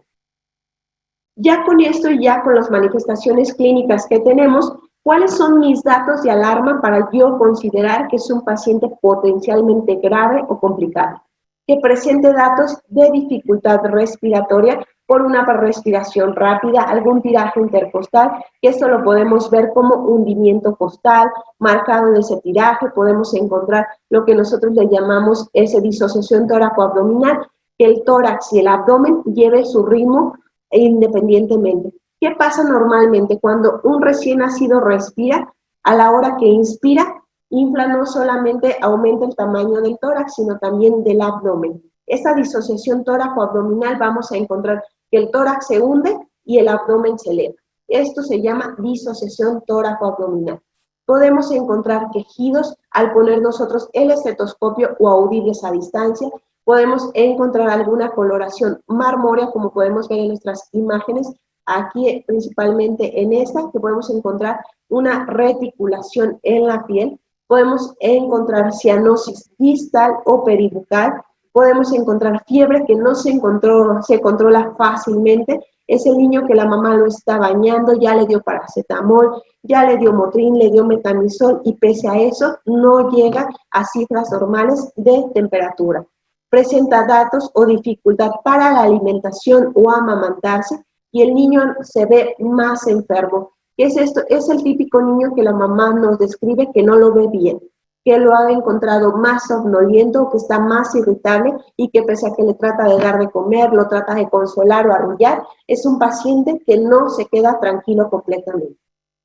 Ya con esto y ya con las manifestaciones clínicas que tenemos, ¿cuáles son mis datos de alarma para yo considerar que es un paciente potencialmente grave o complicado? Que presente datos de dificultad respiratoria por una respiración rápida, algún tiraje intercostal, que esto lo podemos ver como hundimiento costal, marcado de ese tiraje, podemos encontrar lo que nosotros le llamamos esa disociación tóraco-abdominal, que el tórax y el abdomen lleve su ritmo independientemente. ¿Qué pasa normalmente cuando un recién nacido respira? A la hora que inspira, infla no solamente aumenta el tamaño del tórax, sino también del abdomen. Esta disociación tóraco-abdominal vamos a encontrar que el tórax se hunde y el abdomen se eleva. Esto se llama disociación tóraco-abdominal. Podemos encontrar quejidos al poner nosotros el estetoscopio o audibles a distancia. Podemos encontrar alguna coloración marmórea, como podemos ver en nuestras imágenes, aquí principalmente en esta, que podemos encontrar una reticulación en la piel. Podemos encontrar cianosis distal o peribucal. Podemos encontrar fiebre que no se controla fácilmente. Es el niño que la mamá lo está bañando, ya le dio paracetamol, ya le dio Motrin, le dio metamizol y pese a eso no llega a cifras normales de temperatura. Presenta datos o dificultad para la alimentación o amamantarse y el niño se ve más enfermo. ¿Qué es esto? Es el típico niño que la mamá nos describe que no lo ve bien, que lo ha encontrado más somnoliento, que está más irritable y que pese a que le trata de dar de comer, lo trata de consolar o arrullar, es un paciente que no se queda tranquilo completamente.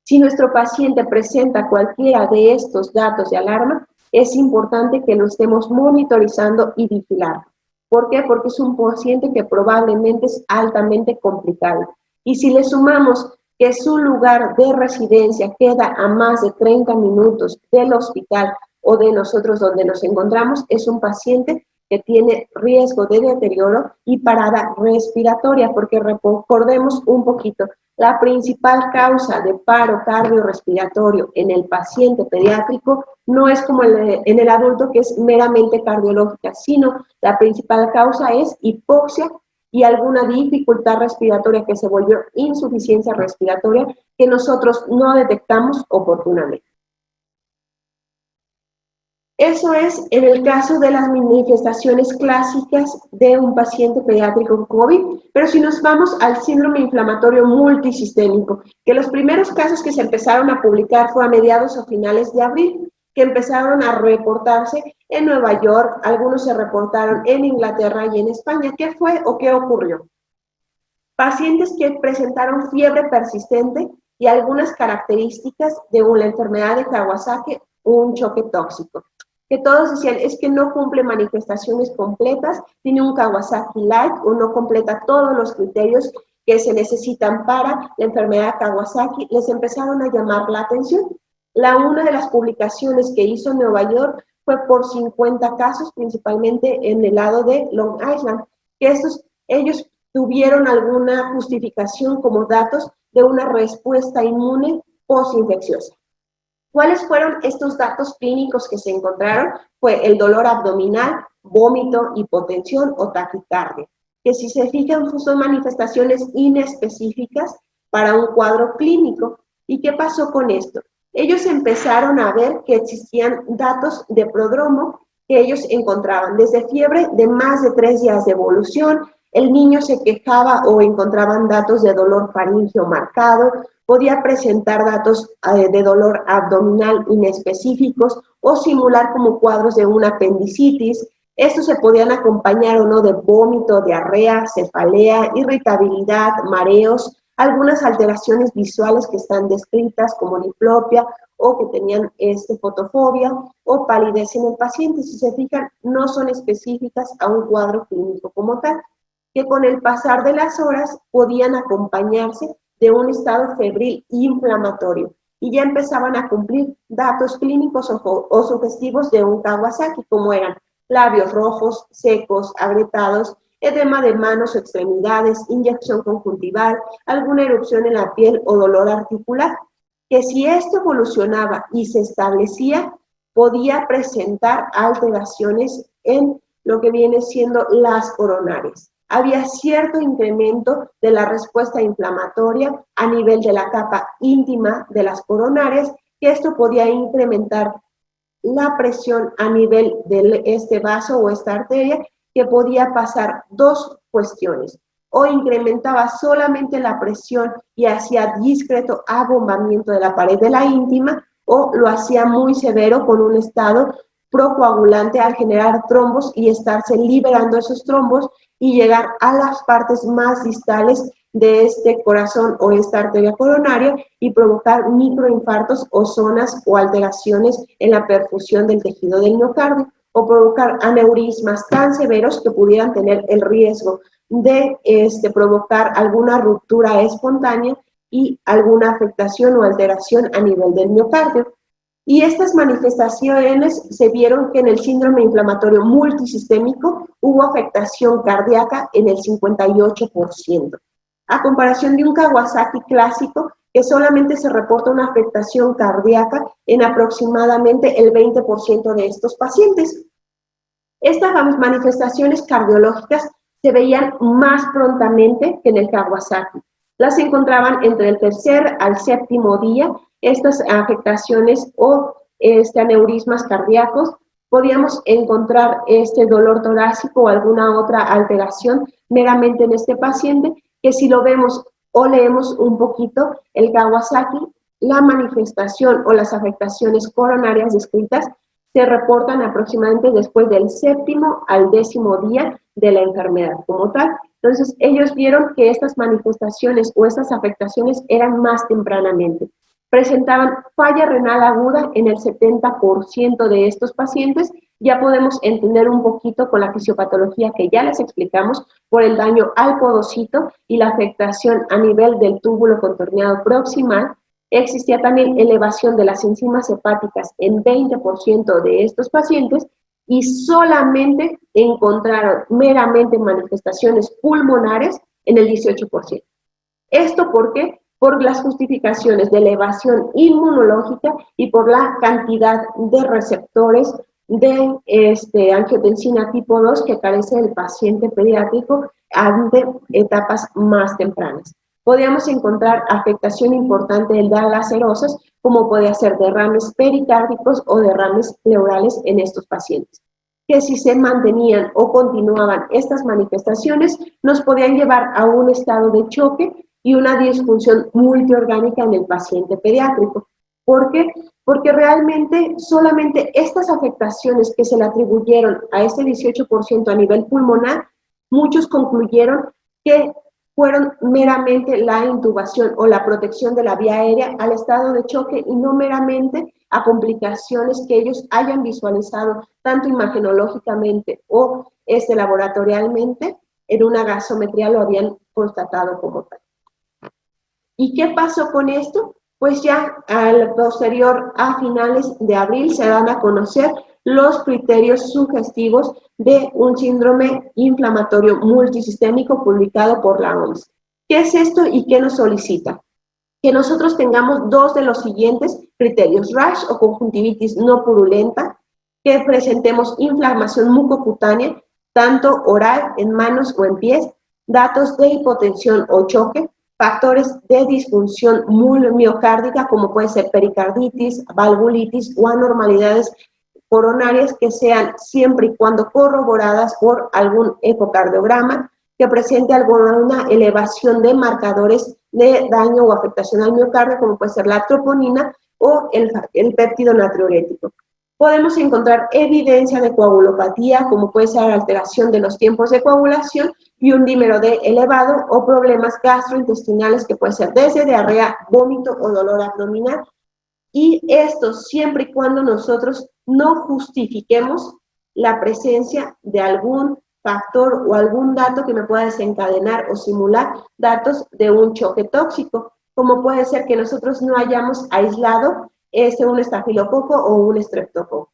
Si nuestro paciente presenta cualquiera de estos datos de alarma, es importante que lo estemos monitorizando y vigilando. ¿Por qué? Porque es un paciente que probablemente es altamente complicado. Y si le sumamos que su lugar de residencia queda a más de 30 minutos del hospital o de nosotros donde nos encontramos, es un paciente que tiene riesgo de deterioro y parada respiratoria, porque recordemos un poquito, la principal causa de paro cardiorrespiratorio en el paciente pediátrico no es como en el adulto, que es meramente cardiológica, sino la principal causa es hipoxia y alguna dificultad respiratoria que se volvió insuficiencia respiratoria que nosotros no detectamos oportunamente. Eso es en el caso de las manifestaciones clásicas de un paciente pediátrico con COVID, pero si nos vamos al síndrome inflamatorio multisistémico, que los primeros casos que se empezaron a publicar fue a mediados o finales de abril, que empezaron a reportarse en Nueva York, algunos se reportaron en Inglaterra y en España. ¿Qué fue o qué ocurrió? Pacientes que presentaron fiebre persistente y algunas características de la enfermedad de Kawasaki, un choque tóxico. Que todos decían, es que no cumple manifestaciones completas, tiene un Kawasaki Light o no completa todos los criterios que se necesitan para la enfermedad de Kawasaki, les empezaron a llamar la atención. Una de las publicaciones que hizo Nueva York fue por 50 casos, principalmente en el lado de Long Island, que ellos tuvieron alguna justificación como datos de una respuesta inmune postinfecciosa. ¿Cuáles fueron estos datos clínicos que se encontraron? Fue el dolor abdominal, vómito, hipotensión o taquicardia, que si se fijan son manifestaciones inespecíficas para un cuadro clínico. ¿Y qué pasó con esto? Ellos empezaron a ver que existían datos de prodromo que ellos encontraban, desde fiebre de más de 3 días de evolución, el niño se quejaba o encontraban datos de dolor faríngeo marcado, podía presentar datos de dolor abdominal inespecíficos o simular como cuadros de una apendicitis. Estos se podían acompañar o no de vómito, diarrea, cefalea, irritabilidad, mareos, algunas alteraciones visuales que están descritas como diplopia o que tenían fotofobia o palidez en el paciente. Si se fijan, no son específicas a un cuadro clínico como tal. que con el pasar de las horas podían acompañarse de un estado febril inflamatorio y ya empezaban a cumplir datos clínicos o sugestivos de un Kawasaki, como eran labios rojos, secos, agrietados, edema de manos o extremidades, inyección conjuntival, alguna erupción en la piel o dolor articular, que si esto evolucionaba y se establecía, podía presentar alteraciones en lo que viene siendo las coronarias. Había cierto incremento de la respuesta inflamatoria a nivel de la capa íntima de las coronarias, que esto podía incrementar la presión a nivel de este vaso o esta arteria, que podía pasar dos cuestiones: o incrementaba solamente la presión y hacía discreto abombamiento de la pared de la íntima, o lo hacía muy severo con un estado procoagulante al generar trombos y estarse liberando esos trombos y llegar a las partes más distales de este corazón o esta arteria coronaria y provocar microinfartos o zonas o alteraciones en la perfusión del tejido del miocardio, o provocar aneurismas tan severos que pudieran tener el riesgo de provocar alguna ruptura espontánea y alguna afectación o alteración a nivel del miocardio. Y estas manifestaciones se vieron que en el síndrome inflamatorio multisistémico hubo afectación cardíaca en el 58%, a comparación de un Kawasaki clásico, que solamente se reporta una afectación cardíaca en aproximadamente el 20% de estos pacientes. Estas manifestaciones cardiológicas se veían más prontamente que en el Kawasaki. Las encontraban entre el tercer al séptimo día. Estas afectaciones o aneurismas cardíacos, podíamos encontrar dolor torácico o alguna otra alteración meramente en este paciente, que si lo vemos o leemos un poquito el Kawasaki, la manifestación o las afectaciones coronarias descritas se reportan aproximadamente después del séptimo al 10º día de la enfermedad como tal. Entonces, ellos vieron que estas manifestaciones o estas afectaciones eran más tempranamente. Presentaban falla renal aguda en el 70% de estos pacientes. Ya podemos entender un poquito con la fisiopatología que ya les explicamos, por el daño al podocito y la afectación a nivel del túbulo contorneado proximal. Existía también elevación de las enzimas hepáticas en 20% de estos pacientes, y solamente encontraron meramente manifestaciones pulmonares en el 18%. ¿Esto por qué? Por las justificaciones de elevación inmunológica y por la cantidad de receptores de angiotensina tipo 2 que carece el paciente pediátrico ante etapas más tempranas. Podríamos encontrar afectación importante de las lacerosas, como puede ser derrames pericárdicos o derrames pleurales en estos pacientes, que si se mantenían o continuaban estas manifestaciones, nos podían llevar a un estado de choque y una disfunción multiorgánica en el paciente pediátrico. ¿Por qué? Porque realmente solamente estas afectaciones que se le atribuyeron a este 18% a nivel pulmonar, muchos concluyeron que fueron meramente la intubación o la protección de la vía aérea al estado de choque, y no meramente a complicaciones que ellos hayan visualizado tanto imagenológicamente o laboratorialmente en una gasometría lo habían constatado como tal. ¿Y qué pasó con esto? Pues ya al posterior, a finales de abril, se dan a conocer los criterios sugestivos de un síndrome inflamatorio multisistémico publicado por la OMS. ¿Qué es esto y qué nos solicita? Que nosotros tengamos dos de los siguientes criterios: rash o conjuntivitis no purulenta, que presentemos inflamación mucocutánea, tanto oral, en manos o en pies, datos de hipotensión o choque, factores de disfunción miocárdica, como puede ser pericarditis, valvulitis o anormalidades coronarias, que sean siempre y cuando corroboradas por algún ecocardiograma, que presente alguna elevación de marcadores de daño o afectación al miocardio, como puede ser la troponina o el péptido natriurético. Podemos encontrar evidencia de coagulopatía, como puede ser alteración de los tiempos de coagulación y un dímero D elevado, o problemas gastrointestinales, que puede ser desde diarrea, vómito o dolor abdominal. Y esto siempre y cuando nosotros no justifiquemos la presencia de algún factor o algún dato que me pueda desencadenar o simular datos de un choque tóxico, como puede ser que nosotros no hayamos aislado un estafilococo o un estreptococo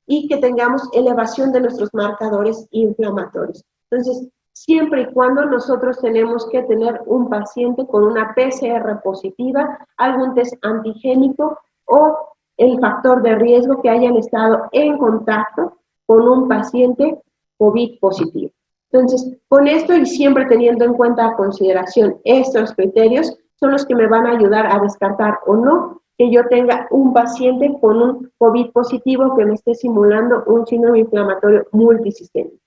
y que tengamos elevación de nuestros marcadores inflamatorios. Entonces, siempre y cuando nosotros tenemos que tener un paciente con una PCR positiva, algún test antigénico o el factor de riesgo que hayan estado en contacto con un paciente COVID positivo. Entonces, con esto y siempre teniendo en cuenta a consideración estos criterios, son los que me van a ayudar a descartar o no que yo tenga un paciente con un COVID positivo que me esté simulando un síndrome inflamatorio multisistémico.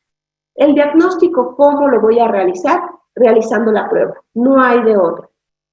El diagnóstico, ¿cómo lo voy a realizar? Realizando la prueba, no hay de otra.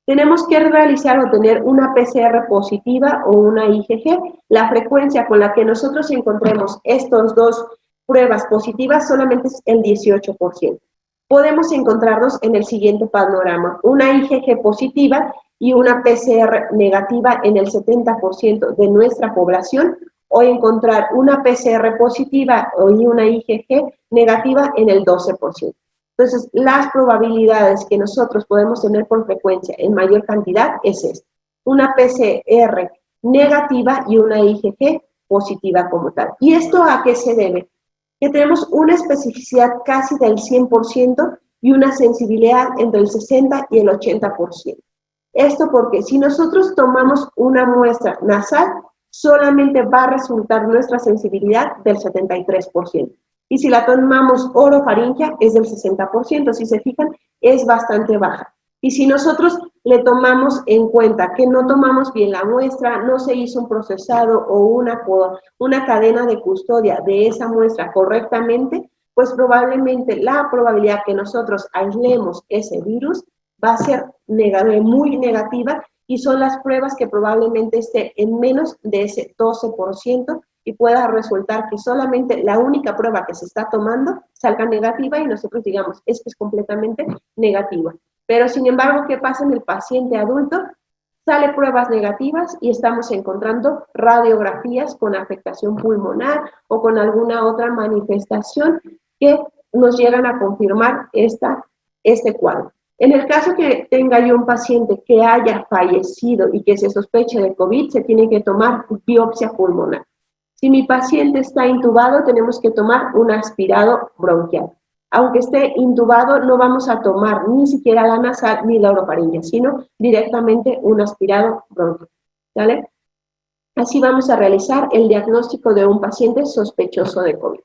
Tenemos que realizar o tener una PCR positiva o una IgG. La frecuencia con la que nosotros encontremos estos dos pruebas positivas solamente es el 18%. Podemos encontrarnos en el siguiente panorama, una IgG positiva y una PCR negativa en el 70% de nuestra población, o encontrar una PCR positiva y una IgG negativa en el 12%. Entonces, las probabilidades que nosotros podemos tener por frecuencia en mayor cantidad es esta, una PCR negativa y una IgG positiva como tal. ¿Y esto a qué se debe? Que tenemos una especificidad casi del 100% y una sensibilidad entre el 60 y el 80%. Esto porque si nosotros tomamos una muestra nasal, solamente va a resultar nuestra sensibilidad del 73%. Y si la tomamos orofaringea, es del 60%. Si se fijan, es bastante baja. Y si nosotros le tomamos en cuenta que no tomamos bien la muestra, no se hizo un procesado o una cadena de custodia de esa muestra correctamente, pues probablemente la probabilidad que nosotros aislemos ese virus va a ser muy negativa, y son las pruebas que probablemente esté en menos de ese 12% y pueda resultar que solamente la única prueba que se está tomando salga negativa y nosotros digamos, es que es completamente negativa. Pero sin embargo, ¿qué pasa en el paciente adulto? Sale pruebas negativas y estamos encontrando radiografías con afectación pulmonar o con alguna otra manifestación que nos llegan a confirmar este cuadro. En el caso que tenga yo un paciente que haya fallecido y que se sospeche de COVID, se tiene que tomar biopsia pulmonar. Si mi paciente está intubado, tenemos que tomar un aspirado bronquial. Aunque esté intubado, no vamos a tomar ni siquiera la nasal ni la orofaringea, sino directamente un aspirado bronquial. ¿Vale? Así vamos a realizar el diagnóstico de un paciente sospechoso de COVID.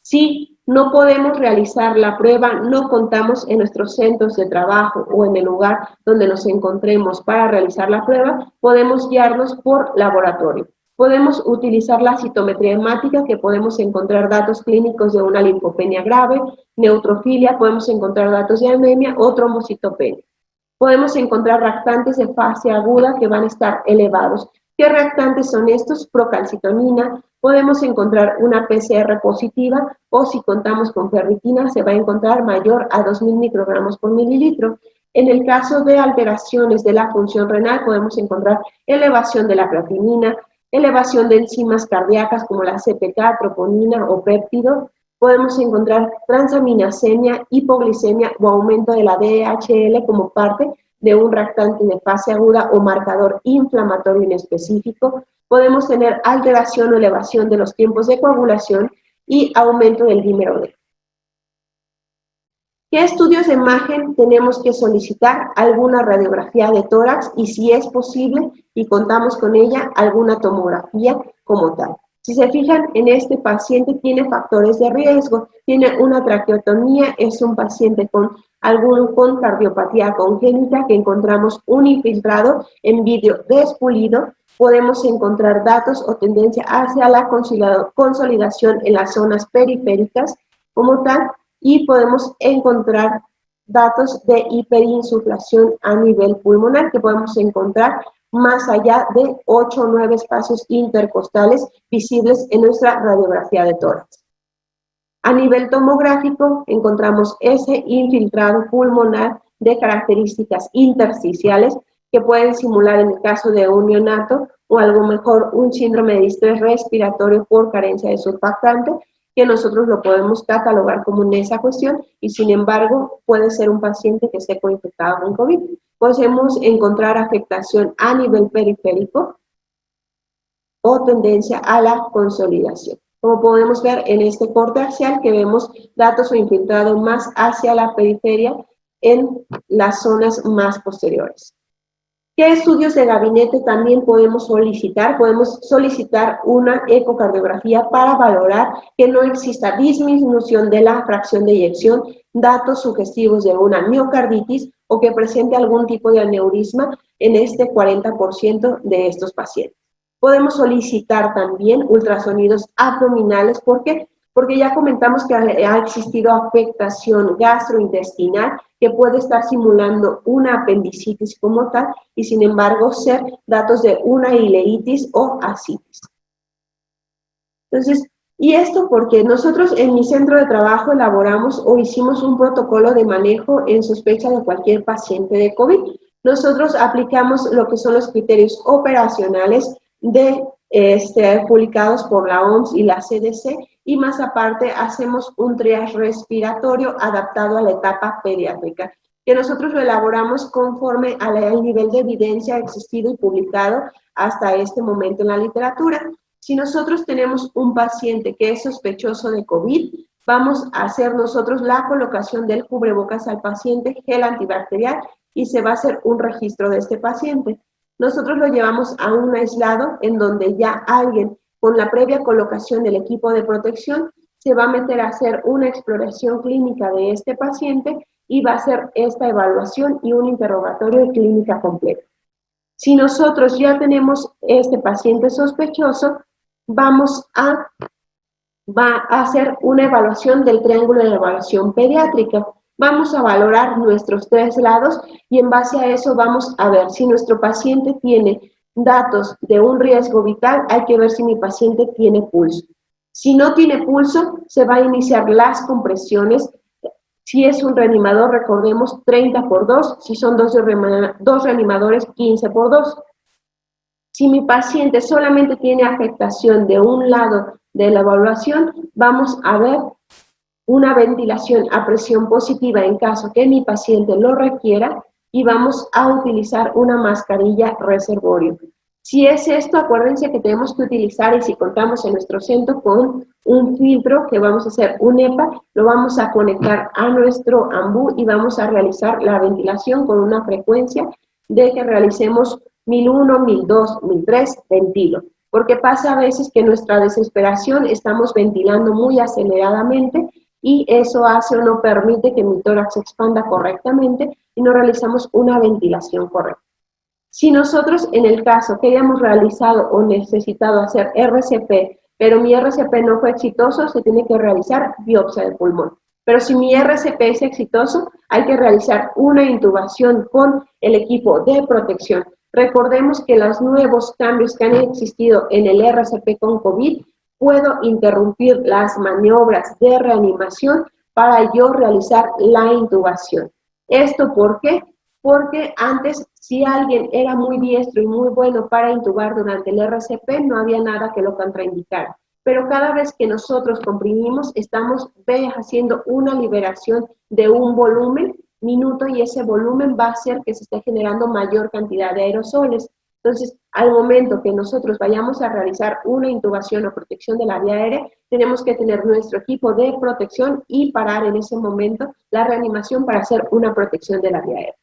Si no podemos realizar la prueba, no contamos en nuestros centros de trabajo o en el lugar donde nos encontremos para realizar la prueba, podemos guiarnos por laboratorio. Podemos utilizar la citometría hemática, que podemos encontrar datos clínicos de una linfopenia grave, neutrofilia, podemos encontrar datos de anemia o trombocitopenia. Podemos encontrar reactantes de fase aguda que van a estar elevados. ¿Qué reactantes son estos? Procalcitonina. Podemos encontrar una PCR positiva o si contamos con ferritina se va a encontrar mayor a 2.000 microgramos por mililitro. En el caso de alteraciones de la función renal podemos encontrar elevación de la creatinina, elevación de enzimas cardíacas como la CPK, troponina o péptido. Podemos encontrar transaminasemia, hipoglicemia o aumento de la DHL como parte de un reactante de fase aguda o marcador inflamatorio inespecífico. Podemos tener alteración o elevación de los tiempos de coagulación y aumento del dímero D. ¿Qué estudios de imagen tenemos que solicitar? Alguna radiografía de tórax y, si es posible y contamos con ella, alguna tomografía como tal. Si se fijan, en este paciente tiene factores de riesgo, tiene una traqueotomía, es un paciente con cardiopatía congénita, que encontramos un infiltrado en vidrio despulido. Podemos encontrar datos o tendencia hacia la consolidación en las zonas periféricas como tal, y podemos encontrar datos de hiperinsuflación a nivel pulmonar, que podemos encontrar más allá de 8 o 9 espacios intercostales visibles en nuestra radiografía de tórax. A nivel tomográfico encontramos ese infiltrado pulmonar de características intersticiales que pueden simular en el caso de un neonato o algo mejor un síndrome de distrés respiratorio por carencia de surfactante, que nosotros lo podemos catalogar como esa cuestión y sin embargo puede ser un paciente que esté coinfectado con COVID. Podemos encontrar afectación a nivel periférico o tendencia a la consolidación. Como podemos ver en este corte axial que vemos datos o infiltrado más hacia la periferia en las zonas más posteriores. ¿Qué estudios de gabinete también podemos solicitar? Podemos solicitar una ecocardiografía para valorar que no exista disminución de la fracción de eyección, datos sugestivos de una miocarditis o que presente algún tipo de aneurisma en este 40% de estos pacientes. Podemos solicitar también ultrasonidos abdominales. ¿Por qué? Porque ya comentamos que ha existido afectación gastrointestinal que puede estar simulando una apendicitis como tal y sin embargo ser datos de una ileitis o ascitis. Entonces, y esto porque nosotros en mi centro de trabajo elaboramos o hicimos un protocolo de manejo en sospecha de cualquier paciente de COVID. Nosotros aplicamos lo que son los criterios operacionales publicados por la OMS y la CDC, y más aparte hacemos un triage respiratorio adaptado a la etapa pediátrica, que nosotros lo elaboramos conforme al nivel de evidencia existido y publicado hasta este momento en la literatura. Si nosotros tenemos un paciente que es sospechoso de COVID, vamos a hacer nosotros la colocación del cubrebocas al paciente, gel antibacterial, y se va a hacer un registro de este paciente. Nosotros lo llevamos a un aislado en donde ya alguien con la previa colocación del equipo de protección se va a meter a hacer una exploración clínica de este paciente y va a hacer esta evaluación y un interrogatorio de clínica completo. Si nosotros ya tenemos este paciente sospechoso, va a hacer una evaluación del triángulo de evaluación pediátrica. Vamos a valorar nuestros 3 lados y en base a eso vamos a ver si nuestro paciente tiene datos de un riesgo vital. Hay que ver si mi paciente tiene pulso. Si no tiene pulso, se va a iniciar las compresiones. Si es un reanimador, recordemos 30 por 2. Si son dos reanimadores, 15 por 2. Si mi paciente solamente tiene afectación de un lado de la evaluación, vamos a ver una ventilación a presión positiva en caso que mi paciente lo requiera y vamos a utilizar una mascarilla reservorio. Si es esto, acuérdense que tenemos que utilizar, y si contamos en nuestro centro con un filtro que vamos a hacer un EPA, lo vamos a conectar a nuestro AMBU y vamos a realizar la ventilación con una frecuencia de que realicemos 1001, 1002, 1003, ventilo. Porque pasa a veces que en nuestra desesperación estamos ventilando muy aceleradamente y eso hace o no permite que mi tórax se expanda correctamente y no realizamos una ventilación correcta. Si nosotros, en el caso que hayamos realizado o necesitado hacer RCP, pero mi RCP no fue exitoso, se tiene que realizar biopsia de pulmón. Pero si mi RCP es exitoso, hay que realizar una intubación con el equipo de protección. Recordemos que los nuevos cambios que han existido en el RCP con COVID, puedo interrumpir las maniobras de reanimación para yo realizar la intubación. ¿Esto por qué? Porque antes, si alguien era muy diestro y muy bueno para intubar durante el RCP, no había nada que lo contraindicara. Pero cada vez que nosotros comprimimos, estamos haciendo una liberación de un volumen minuto y ese volumen va a hacer que se esté generando mayor cantidad de aerosoles. Entonces, al momento que nosotros vayamos a realizar una intubación o protección de la vía aérea, tenemos que tener nuestro equipo de protección y parar en ese momento la reanimación para hacer una protección de la vía aérea.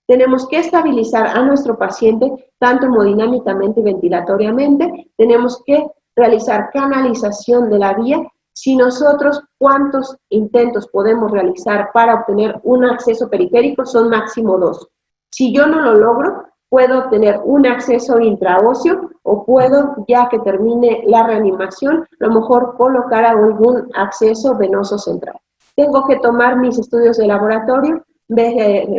Tenemos que estabilizar a nuestro paciente tanto hemodinámicamente y ventilatoriamente. Tenemos que realizar canalización de la vía. Si nosotros, ¿cuántos intentos podemos realizar para obtener un acceso periférico? Son máximo 2. Si yo no lo logro, puedo obtener un acceso intraóseo o puedo, ya que termine la reanimación, a lo mejor colocar algún acceso venoso central. Tengo que tomar mis estudios de laboratorio,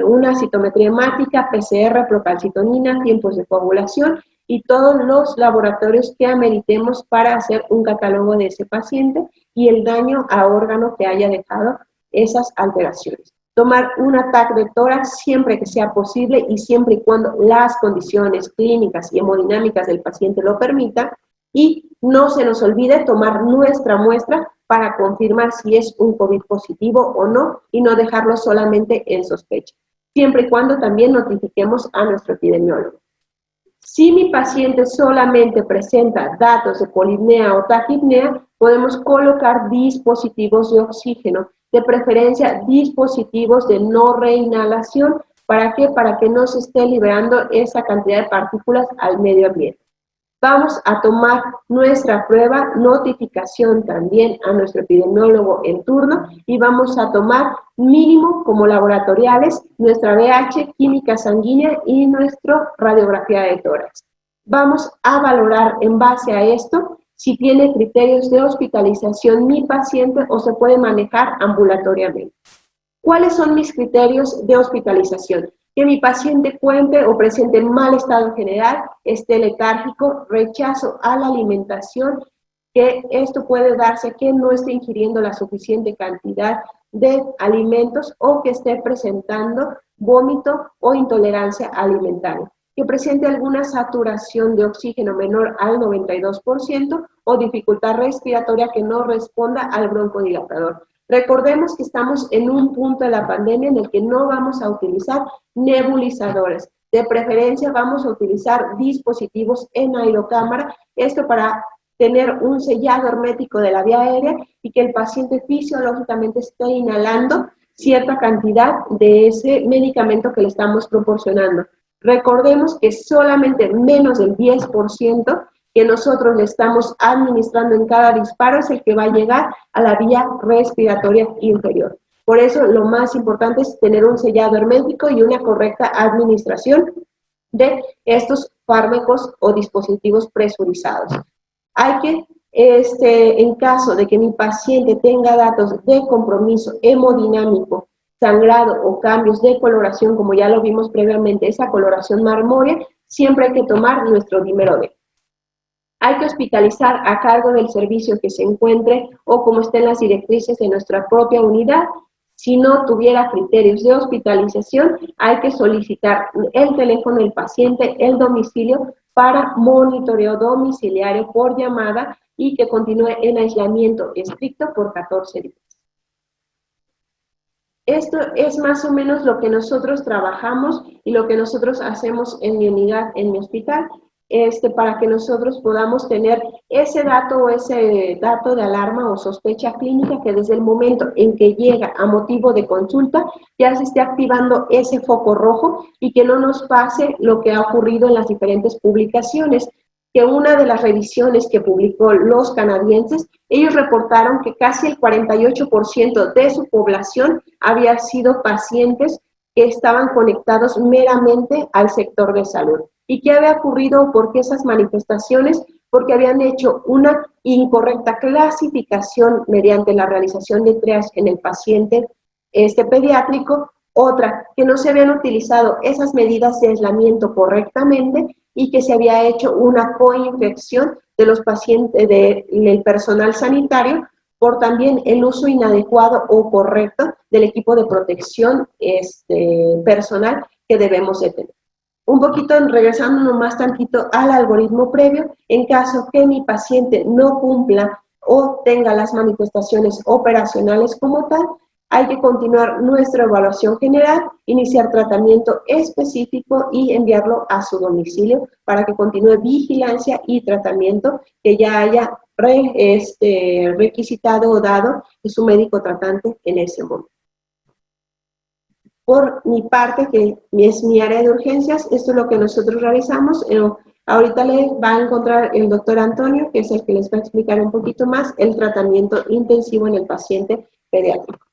una citometría hemática, PCR, procalcitonina, tiempos de coagulación y todos los laboratorios que ameritemos para hacer un catálogo de ese paciente y el daño a órgano que haya dejado esas alteraciones. Tomar un TAC de tórax siempre que sea posible y siempre y cuando las condiciones clínicas y hemodinámicas del paciente lo permitan, y no se nos olvide tomar nuestra muestra para confirmar si es un COVID positivo o no y no dejarlo solamente en sospecha, siempre y cuando también notifiquemos a nuestro epidemiólogo. Si mi paciente solamente presenta datos de polipnea o taquipnea, podemos colocar dispositivos de oxígeno, de preferencia dispositivos de no reinhalación. ¿Para qué? Para que no se esté liberando esa cantidad de partículas al medio ambiente. Vamos a tomar nuestra prueba, notificación también a nuestro epidemiólogo en turno y vamos a tomar mínimo como laboratoriales nuestra BH, química sanguínea y nuestra radiografía de tórax. Vamos a valorar en base a esto si tiene criterios de hospitalización mi paciente o se puede manejar ambulatoriamente. ¿Cuáles son mis criterios de hospitalización? Que mi paciente cuente o presente mal estado general, esté letárgico, rechazo a la alimentación, que esto puede darse que no esté ingiriendo la suficiente cantidad de alimentos o que esté presentando vómito o intolerancia alimentaria, que presente alguna saturación de oxígeno menor al 92% o dificultad respiratoria que no responda al broncodilatador. Recordemos que estamos en un punto de la pandemia en el que no vamos a utilizar nebulizadores. De preferencia vamos a utilizar dispositivos en aerocámara, esto para tener un sellado hermético de la vía aérea y que el paciente fisiológicamente esté inhalando cierta cantidad de ese medicamento que le estamos proporcionando. Recordemos que solamente menos del 10% que nosotros le estamos administrando en cada disparo es el que va a llegar a la vía respiratoria inferior. Por eso lo más importante es tener un sellado hermético y una correcta administración de estos fármacos o dispositivos presurizados. Hay que, en caso de que mi paciente tenga datos de compromiso hemodinámico, sangrado o cambios de coloración, como ya lo vimos previamente, esa coloración marmórea, siempre hay que tomar nuestro dímero D. Hay que hospitalizar a cargo del servicio que se encuentre o como estén las directrices de nuestra propia unidad. Si no tuviera criterios de hospitalización, hay que solicitar el teléfono del paciente, el domicilio, para monitoreo domiciliario por llamada y que continúe en aislamiento estricto por 14 días. Esto es más o menos lo que nosotros trabajamos y lo que nosotros hacemos en mi unidad, en mi hospital, para que nosotros podamos tener ese dato de alarma o sospecha clínica que desde el momento en que llega a motivo de consulta ya se esté activando ese foco rojo y que no nos pase lo que ha ocurrido en las diferentes publicaciones, que una de las revisiones que publicó los canadienses, ellos reportaron que casi el 48% de su población había sido pacientes que estaban conectados meramente al sector de salud. ¿Y qué había ocurrido? ¿Por qué esas manifestaciones? Porque habían hecho una incorrecta clasificación mediante la realización de triage en el paciente pediátrico, otra, que no se habían utilizado esas medidas de aislamiento correctamente y que se había hecho una coinfección de los pacientes, del personal sanitario, por también el uso inadecuado o correcto del equipo de protección personal que debemos de tener. Un poquito regresando nomás tantito al algoritmo previo, en caso que mi paciente no cumpla o tenga las manifestaciones operacionales como tal, hay que continuar nuestra evaluación general, iniciar tratamiento específico y enviarlo a su domicilio para que continúe vigilancia y tratamiento que ya haya requisitado o dado de su médico tratante en ese momento. Por mi parte, que es mi área de urgencias, esto es lo que nosotros realizamos. Ahorita les va a encontrar el doctor Antonio, que es el que les va a explicar un poquito más el tratamiento intensivo en el paciente pediátrico.